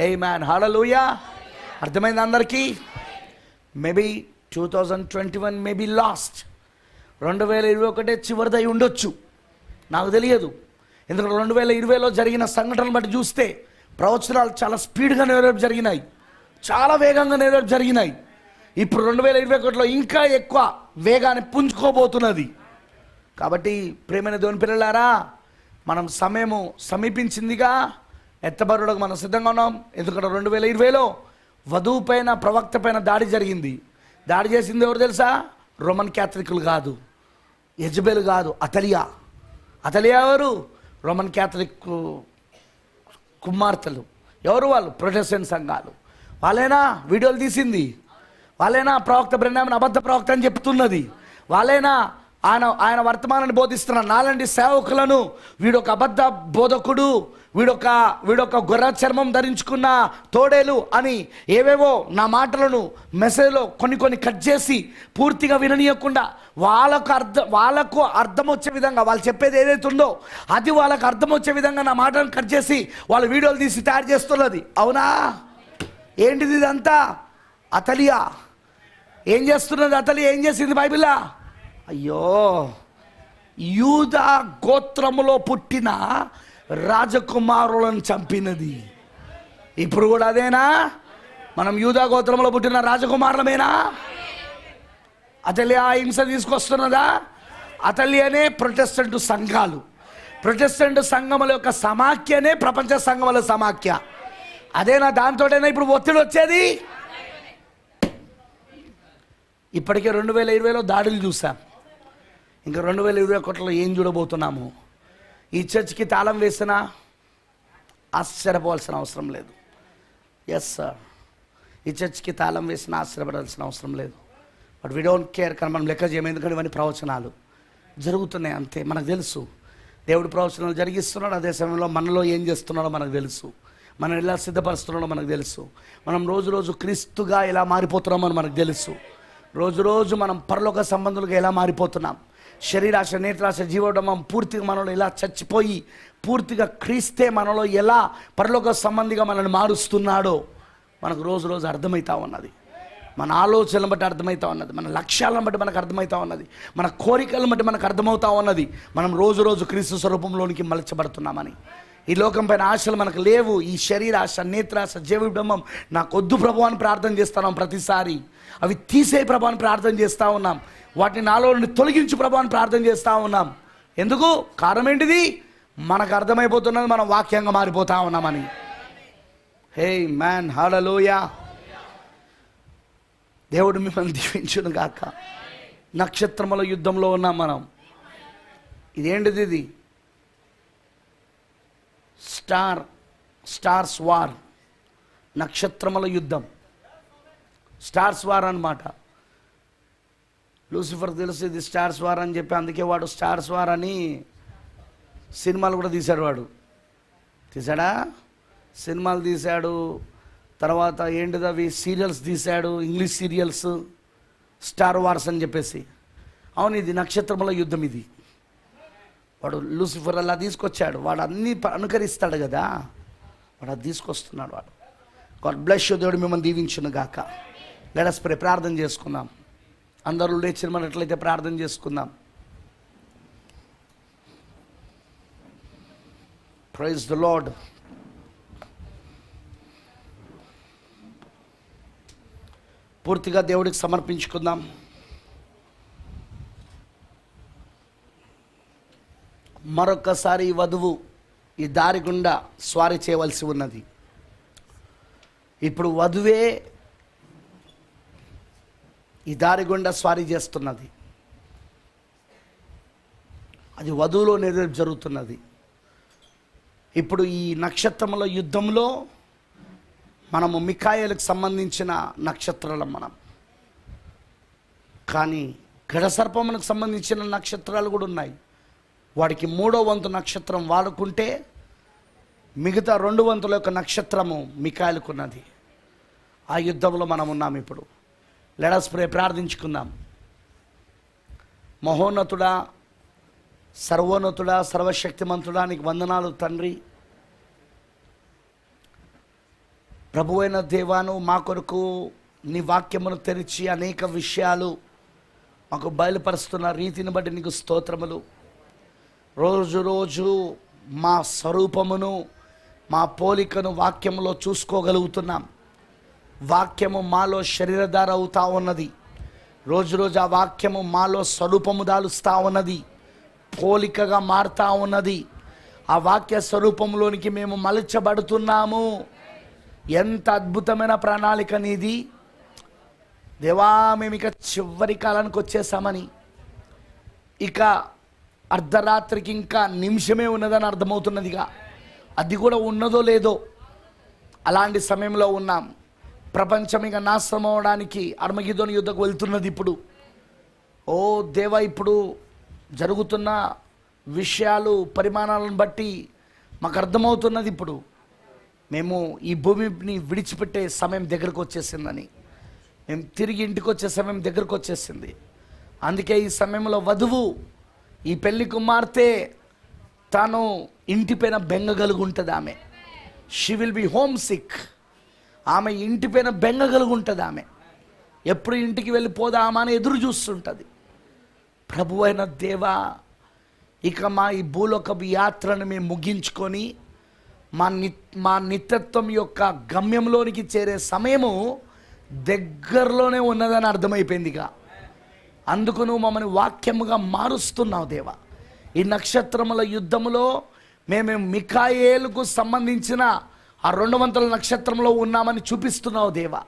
ఆమేన్, హల్లెలూయా. అర్థమైంది అందరికీ? మేబీ 2021 మేబీ లాస్ట్, 2021 చివరిదై ఉండొచ్చు, నాకు తెలియదు. ఎందుకంటే 2020లో జరిగిన సంఘటనలు బట్టి చూస్తే ప్రవచనాలు చాలా స్పీడ్గా నెరవేర్పు జరిగినాయి, చాలా వేగంగా నెరవేర్పు జరిగినాయి. ఇప్పుడు 2021లో ఇంకా ఎక్కువ వేగాన్ని పుంజుకోబోతున్నది. కాబట్టి ప్రియమైన దేవుని పిల్లలారా, మనం సమయము సమీపించిందిగా, ఎత్తబడుటకు మనం సిద్ధంగా ఉన్నాం. ఎందుకంటే 2020లో వధువు పైన, ప్రవక్త పైన దాడి జరిగింది. దాడి చేసింది ఎవరు తెలుసా? రోమన్ క్యాథలికులు కాదు, యెజబెల్ కాదు, అతలియా. అతలియా ఎవరు? రోమన్ క్యాథలిక్ కుమార్తెలు. ఎవరు వాళ్ళు? ప్రొటెస్టెంట్ సంఘాలు. వాళ్ళేనా వీడియోలు తీసింది? వాళ్ళేనా ప్రవక్త బ్రహ్నామన్ అబద్ధ ప్రవక్త అని చెప్తున్నది? వాళ్ళేనా ఆయన వర్తమానాన్ని బోధిస్తున్న నాలాంటి సేవకులను వీడొక అబద్ధ బోధకుడు, వీడొక గొర్రె చర్మం ధరించుకున్న తోడేలు అని ఏవేవో నా మాటలను మెసేజ్లో కొన్ని కట్ చేసి పూర్తిగా విననీయకుండా వాళ్ళకు అర్థం వచ్చే విధంగా, వాళ్ళు చెప్పేది ఏదైతే ఉందో అది వాళ్ళకు అర్థం వచ్చే విధంగా నా మాటలను కట్ చేసి వాళ్ళ వీడియోలు తీసి తయారు చేస్తున్నది. అవునా? ఏంటిది ఇదంతా? అతలియా ఏం చేస్తున్నది? అతలియా ఏం చేసింది బైబిల్లా? అయ్యో, యూదా గోత్రములో పుట్టిన రాజకుమారులను చంపినది. ఇప్పుడు కూడా అదేనా? మనం యూదా గోత్రంలో పుట్టిన రాజకుమారులమేనా? అతలియా హింస తీసుకొస్తున్నదా? అతలియానే ప్రొటెస్టెంట్ సంఘాలు, ప్రొటెస్టెంట్ సంఘముల యొక్క సమాఖ్యనే ప్రపంచ సంఘముల సమాఖ్య. అదేనా? దాంతోటైనా ఇప్పుడు ఒత్తిడి వచ్చేది. ఇప్పటికే 2020లో దాడులు చూసాం, ఇంకా 2021లో ఏం చూడబోతున్నాము? ఈ చర్చ్కి తాళం వేసినా ఆశ్చర్యపోవాల్సిన అవసరం లేదు. ఎస్ సార్, ఈ చర్చ్కి తాళం వేసినా ఆశ్చర్యపడాల్సిన అవసరం లేదు. But we don't care. కానీ మనం లెక్క చేయము, ఎందుకంటే ఇవన్నీ ప్రవచనాలు జరుగుతున్నాయి అంతే. మనకు తెలుసు దేవుడు ప్రవచనాలు జరిగిస్తున్నాడు, అదే సమయంలో మనలో ఏం చేస్తున్నాడో మనకు తెలుసు, మనం ఎలా సిద్ధపరుస్తున్నాడో మనకు తెలుసు, మనం రోజు రోజు క్రీస్తుగా ఎలా మారిపోతున్నామో మనకు తెలుసు, రోజు రోజు మనం పరలోక సంబంధులుగా ఎలా మారిపోతున్నాం. శరీరాశ, నేత్రాశ, జీవోడమం పూర్తిగా మనలో ఎలా చచ్చిపోయి పూర్తిగా క్రీస్తే మనలో ఎలా పరలోక సంబంధిగా మనల్ని మారుస్తున్నాడో మనకు రోజు రోజు అర్థమవుతా ఉన్నది. మన ఆలోచనలను బట్టి అర్థమవుతా ఉన్నది, మన లక్ష్యాలను బట్టి మనకు అర్థమవుతా ఉన్నది, మన కోరికలను బట్టి మనకు అర్థమవుతా ఉన్నది. మనం రోజు రోజు క్రీస్తు స్వరూపంలోనికి మలచబడుతున్నామని. ఈ లోకం పైన ఆశలు మనకు లేవు. ఈ శరీరాశ, నేత్రాశ, జీవోడమం నాకు వద్దు ప్రభు అని ప్రార్థన చేస్తున్నాం. ప్రతిసారి అవి తీసే ప్రభు అని ప్రార్థన చేస్తూ ఉన్నాం. వాటిని నాలో నుండి తొలగించు ప్రభు అని ప్రార్థన చేస్తూ ఉన్నాం. ఎందుకు? కారణం ఏంటిది? మనకు అర్థమైపోతున్నది మనం వాక్యంగా మారిపోతా ఉన్నామని. హే మ్యాన్, హల్లెలూయా. దేవుడు మిమ్మల్ని దీవించును గాక. నక్షత్రముల యుద్ధంలో ఉన్నాం మనం. ఇదేంటిది? ఇది స్టార్స్ వార్, నక్షత్రముల యుద్ధం, స్టార్స్ వార్ అన్నమాట. లూసిఫర్ తెలుసు ఇది స్టార్స్ వార్ అని చెప్పి, అందుకే వాడు స్టార్స్ వార్ అని సినిమాలు కూడా తీశాడు. వాడు తీశాడా? సినిమాలు తీశాడు, తర్వాత ఏంటిది అవి సీరియల్స్ తీశాడు, ఇంగ్లీష్ సీరియల్స్, స్టార్ వార్స్ అని చెప్పేసి. అవును, ఇది నక్షత్రముల యుద్ధం. ఇది వాడు లూసిఫర్ అలా తీసుకొచ్చాడు. వాడు అన్నీ అనుకరిస్తాడు కదా, వాడు అది తీసుకొస్తున్నాడు. వాడు గాడ్ బ్లెస్ యు. దేవుడు మిమ్మల్ని దీవించును గాక. Let us pray. ప్రార్థన చేసుకుందాం. అందరూ లేచినట్లయితే ప్రార్థన చేసుకుందాం. Praise the Lord. పూర్తిగా దేవుడికి సమర్పించుకుందాం. మరొకసారి ఈ వధువు ఈ దారి గుండా స్వారీ చేయవలసి ఉన్నది. ఇప్పుడు వధువే ఈ దారి గుండా స్వారీ చేస్తున్నది. అది వధువులో నెరవేర్పు జరుగుతున్నది. ఇప్పుడు ఈ నక్షత్రముల యుద్ధంలో మనము మిఖాయేలుకు సంబంధించిన నక్షత్రాలం మనం. కానీ గడసర్పమునకు సంబంధించిన నక్షత్రాలు కూడా ఉన్నాయి. వాడికి 3వ వంతు నక్షత్రం వాడుకుంటే మిగతా 2 వంతుల యొక్క నక్షత్రము మిఖాయేలుకున్నది. ఆ యుద్ధంలో మనం ఉన్నాం ఇప్పుడు. Let us pray. ప్రార్థించుకుందాం. మహోన్నతుడా, సర్వోన్నతుడా, సర్వశక్తిమంతుడా, నీకు వందనాలు తండ్రి. ప్రభువైన దేవాను మా కొరకు నీ వాక్యమును తెరిచి అనేక విషయాలు మాకు బయలుపరుస్తున్న రీతిని బట్టి నీకు స్తోత్రములు. రోజు రోజు మా స్వరూపమును, మా పోలికను వాక్యములో చూసుకోగలుగుతున్నాం. వాక్యము మాలో శరీరధార అవుతా ఉన్నది. రోజు రోజు ఆ వాక్యము మాలో స్వరూపము దాలుస్తూ ఉన్నది, పోలికగా మారుతూ ఉన్నది. ఆ వాక్య స్వరూపంలోనికి మేము మలచబడుతున్నాము. ఎంత అద్భుతమైన ప్రణాళిక నీది దేవా. మేము ఇక చివరి కాలానికి వచ్చేసామని, ఇక అర్ధరాత్రికి ఇంకా నిమిషమే ఉన్నదని అర్థమవుతున్నదిగా. అది కూడా ఉన్నదో లేదో అలాంటి సమయంలో ఉన్నాం. ప్రపంచం ఇక నాశనం అవడానికి అర్మగిదోను యుద్ధకు వెళ్తున్నది ఇప్పుడు. ఓ దేవా, ఇప్పుడు జరుగుతున్న విషయాలు పరిమాణాలను బట్టి మాకు అర్థమవుతున్నది, ఇప్పుడు మేము ఈ భూమిని విడిచిపెట్టే సమయం దగ్గరకు వచ్చేసిందని, మేము తిరిగి ఇంటికి వచ్చే సమయం దగ్గరకు వచ్చేసింది. అందుకే ఈ సమయంలో వధువు, ఈ పెళ్లి కుమార్తె తాను ఇంటిపైన బెంగగలుగు ఉంటుంది. ఆమె she will be homesick. ఆమె ఇంటిపైన బెంగగలుగు ఉంటుంది. ఆమె ఎప్పుడు ఇంటికి వెళ్ళిపోదామా అని ఎదురు చూస్తుంటుంది. ప్రభు అయిన దేవా, ఇక మా ఈ భూలోకపు యాత్రను మేము ముగించుకొని మా నిత్యత్వం యొక్క గమ్యంలోనికి చేరే సమయము దగ్గరలోనే ఉన్నదని అర్థమైపోయింది. ఇక అందుకు నువ్వు మమ్మల్ని వాక్యముగా మారుస్తున్నావు దేవా. ఈ నక్షత్రముల యుద్ధములో మేము మిఖాయేలుకు సంబంధించిన ఆ 200 నక్షత్రంలో ఉన్నామని చూపిస్తున్నావు దేవా.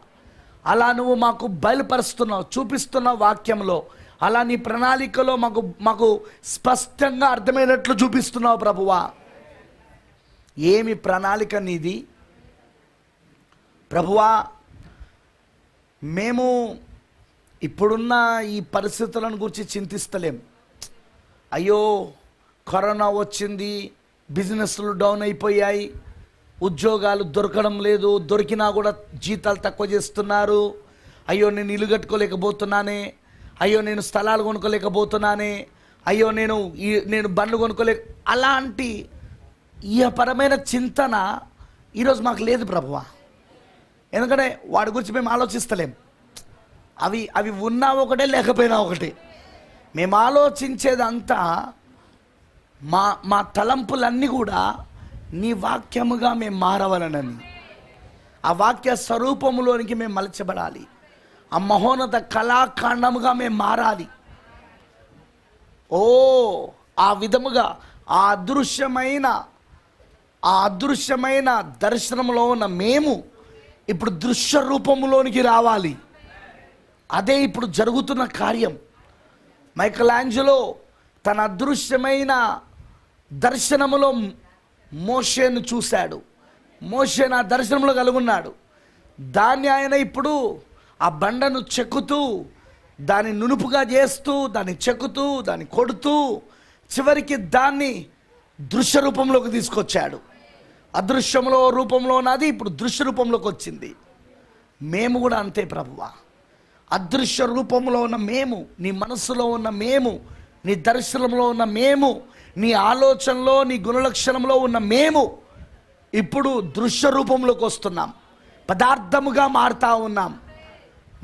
అలా నువ్వు మాకు బయలుపరుస్తున్నావు, చూపిస్తున్నావు వాక్యంలో. అలా నీ ప్రణాళికలో మాకు స్పష్టంగా అర్థమైనట్లు చూపిస్తున్నావు ప్రభువా. ఏమి ప్రణాళిక నీది ప్రభువా. మేము ఇప్పుడున్న ఈ పరిస్థితులను గురించి చింతిస్తలేం. అయ్యో కరోనా వచ్చింది, బిజినెస్లు డౌన్ అయిపోయాయి, ఉద్యోగాలు దొరకడం లేదు, దొరికినా కూడా జీతాలు తక్కువ చేస్తున్నారు, అయ్యో నేను ఇల్లు కట్టుకోలేకపోతున్నానే, అయ్యో నేను స్థలాలు కొనుక్కోలేకపోతున్నానే, అయ్యో నేను బండ్లు కొనుక్కోలేక, అలాంటి ఈయపరమైన చింతన ఈరోజు మాకు లేదు ప్రభువా. ఎందుకంటే వాడి గురించి మేము ఆలోచిస్తలేం. అవి ఉన్నా ఒకటే, లేకపోయినా ఒకటే. మేము ఆలోచించేదంతా మా తలంపులన్నీ కూడా నీ వాక్యముగా మేము మారవలనని, ఆ వాక్య స్వరూపములోనికి మేము మలచబడాలి, ఆ మహోన్నత కళాఖండముగా మేము మారాలి. ఆ విధముగా ఆ అదృశ్యమైన దర్శనంలో ఉన్న మేము ఇప్పుడు దృశ్య రూపములోనికి రావాలి. అదే ఇప్పుడు జరుగుతున్న కార్యం. మైకలాంజలో తన అదృశ్యమైన దర్శనములో మోషేను చూశాడు. మోషే నా దర్శనంలో కలుగున్నాడు. దాన్ని ఆయన ఇప్పుడు ఆ బండను చెక్కుతూ, దాన్ని నునుపుగా చేస్తూ, దాన్ని చెక్కుతూ, దాన్ని కొడుతూ, చివరికి దాన్ని దృశ్య రూపంలోకి తీసుకొచ్చాడు. అదృశ్యంలో రూపంలో ఉన్నది ఇప్పుడు దృశ్య రూపంలోకి వచ్చింది. మేము కూడా అంతే ప్రభువా. అదృశ్య రూపంలో ఉన్న మేము, నీ మనస్సులో ఉన్న మేము, నీ దర్శనంలో ఉన్న మేము, నీ ఆలోచనలో, నీ గుణలక్షణంలో ఉన్న మేము ఇప్పుడు దృశ్య రూపంలోకి వస్తున్నాం. పదార్థముగా మారుతూ ఉన్నాం.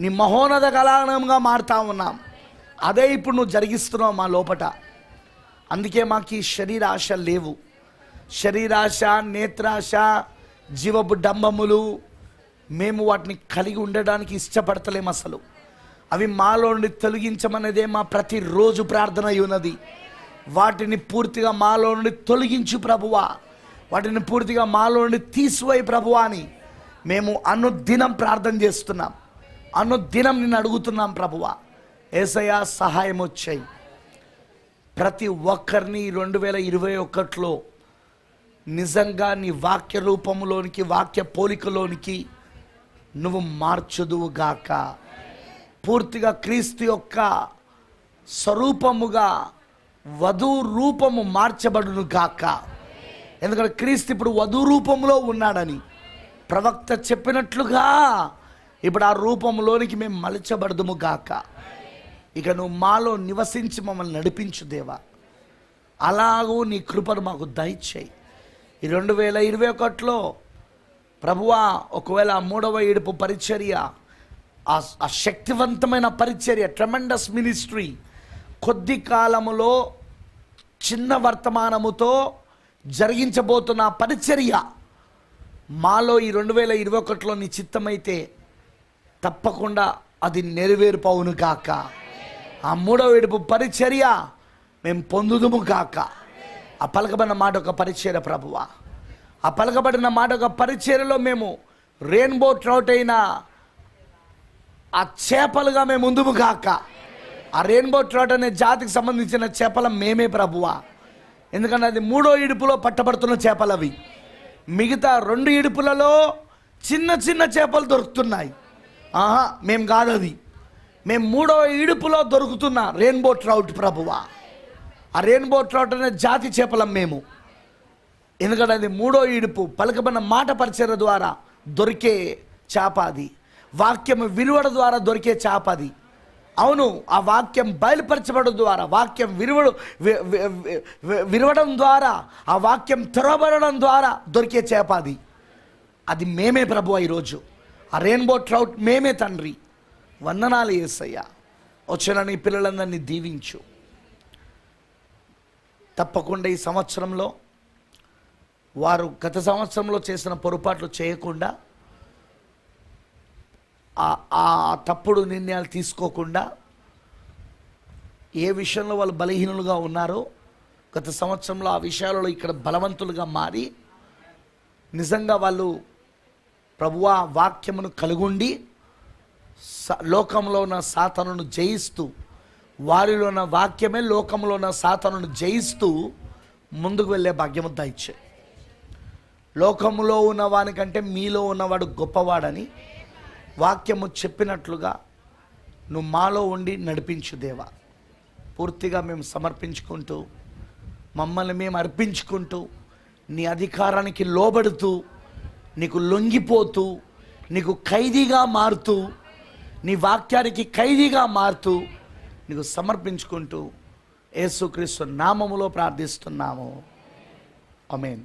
నీ మహోన్నత కళానంగా మారుతూ ఉన్నాం. అదే ఇప్పుడు నువ్వు జరిగిస్తున్నావు మా లోపట. అందుకే మాకు ఈ శరీరాశ లేవు. శరీరాశ, నేత్రాశ, జీవపు డంబములు మేము వాటిని కలిగి ఉండడానికి ఇష్టపడతలేము అసలు. అవి మాలో నుండి తొలగించమనేదే మా ప్రతిరోజు ప్రార్థన అయి ఉన్నది. వాటిని పూర్తిగా మాలో నుండి తొలగించు ప్రభువా, వాటిని పూర్తిగా మాలో నుండి తీసివేయి ప్రభువా అని మేము అనుదినం ప్రార్థన చేస్తున్నాం. అనుదినం నిన్ను అడుగుతున్నాం ప్రభువా. యేసయ్యా సహాయం వచ్చాయి. ప్రతి ఒక్కరిని 2021లో నిజంగా నీ వాక్య రూపంలోనికి, వాక్య పోలికలోనికి నువ్వు మార్చుదువుగాక. పూర్తిగా క్రీస్తు యొక్క స్వరూపముగా వధువు రూపము మార్చబడును గాక. ఎందుకంటే క్రీస్తు ఇప్పుడు వధువు రూపంలో ఉన్నాడని ప్రవక్త చెప్పినట్లుగా ఇప్పుడు ఆ రూపంలోనికి మేము మలచబడదుము గాక. ఇక నువ్వు మాలో నివసించి మమ్మల్ని నడిపించు దేవా. అలాగూ నీ కృపను మాకు దయచేయి. ఈ 2021లో ప్రభువా, ఒకవేళ 3వ ఏడుపు పరిచర్య, ఆ శక్తివంతమైన పరిచర్య, ట్రెమెండస్ మినిస్ట్రీ, కొద్ది కాలములో చిన్న వర్తమానముతో జరిగించబోతున్న పరిచర్య మాలో ఈ 2021లో నీ చిత్తమైతే తప్పకుండా అది నెరవేరుపవును కాక. ఆ 3వ ఏడుపు పరిచర్య మేము పొందుదుము కాక. ఆ పలకబడిన మాట ఒక పరిచర్య ప్రభువా. ఆ పలకబడిన మాట ఒక పరిచర్యలో మేము రెయిన్బో ట్రౌట్ అయిన ఆ చేపలుగా మేము ముందుము కాక. ఆ రెయిన్బో ట్రౌట్ అనే జాతికి సంబంధించిన చేపల మేమే ప్రభువా. ఎందుకంటే అది 3వ ఇడుపులో పట్టబడుతున్న చేపలు అవి. మిగతా 2 ఇడుపులలో చిన్న చిన్న చేపలు దొరుకుతున్నాయి. మేము కాదు, అది మేము 3వ ఇడుపులో దొరుకుతున్న రెయిన్బో ట్రౌట్ ప్రభువా. ఆ రెయిన్బో ట్రౌట్ అనే జాతి చేపలం మేము. ఎందుకంటే అది మూడో ఈడుపు, పలకబడిన మాట పరిచర్య ద్వారా దొరికే చేప అది. వాక్యం విలువడ ద్వారా దొరికే చేప అది. అవును, ఆ వాక్యం బయలుపరచబడడం ద్వారా, వాక్యం విరవడం ద్వారా, ఆ వాక్యం తెరవబడడం ద్వారా దొరికే చేప అది. అది మేమే ప్రభువా. ఈరోజు ఆ రెయిన్బో ట్రౌట్ మేమే తండ్రి. వందనాలు యేసయ్యా. వచ్చిన నీ పిల్లలందరినీ దీవించు. తప్పకుండా ఈ సంవత్సరంలో వారు గత సంవత్సరంలో చేసిన పొరపాట్లు చేయకుండా, ఆ తప్పుడు నిర్ణయాలు తీసుకోకుండా, ఏ విషయంలో వాళ్ళు బలహీనులుగా ఉన్నారో గత సంవత్సరంలో ఆ విషయాలలో ఇక్కడ బలవంతులుగా మారి నిజంగా వాళ్ళు ప్రభువా వాక్యమును కలుగుండి లోకంలో ఉన్న సాతానును జయిస్తూ, వారిలో ఉన్న వాక్యమే లోకంలో ఉన్న సాతానును జయిస్తూ ముందుకు వెళ్ళే భాగ్యము దయచే. లోకములో ఉన్నవానికంటే మీలో ఉన్నవాడు గొప్పవాడని వాక్యము చెప్పినట్లుగా నువ్వు మాలో ఉండి నడిపించు దేవా. పూర్తిగా మేము సమర్పించుకుంటూ, మమ్మల్ని మేము అర్పించుకుంటూ, నీ అధికారానికి లోబడుతూ, నీకు లొంగిపోతూ, నీకు ఖైదీగా మారుతూ, నీ వాక్యానికి ఖైదీగా మారుతూ నీకు సమర్పించుకుంటూ యేసుక్రీస్తు నామములో ప్రార్థిస్తున్నాము. ఆమేన్.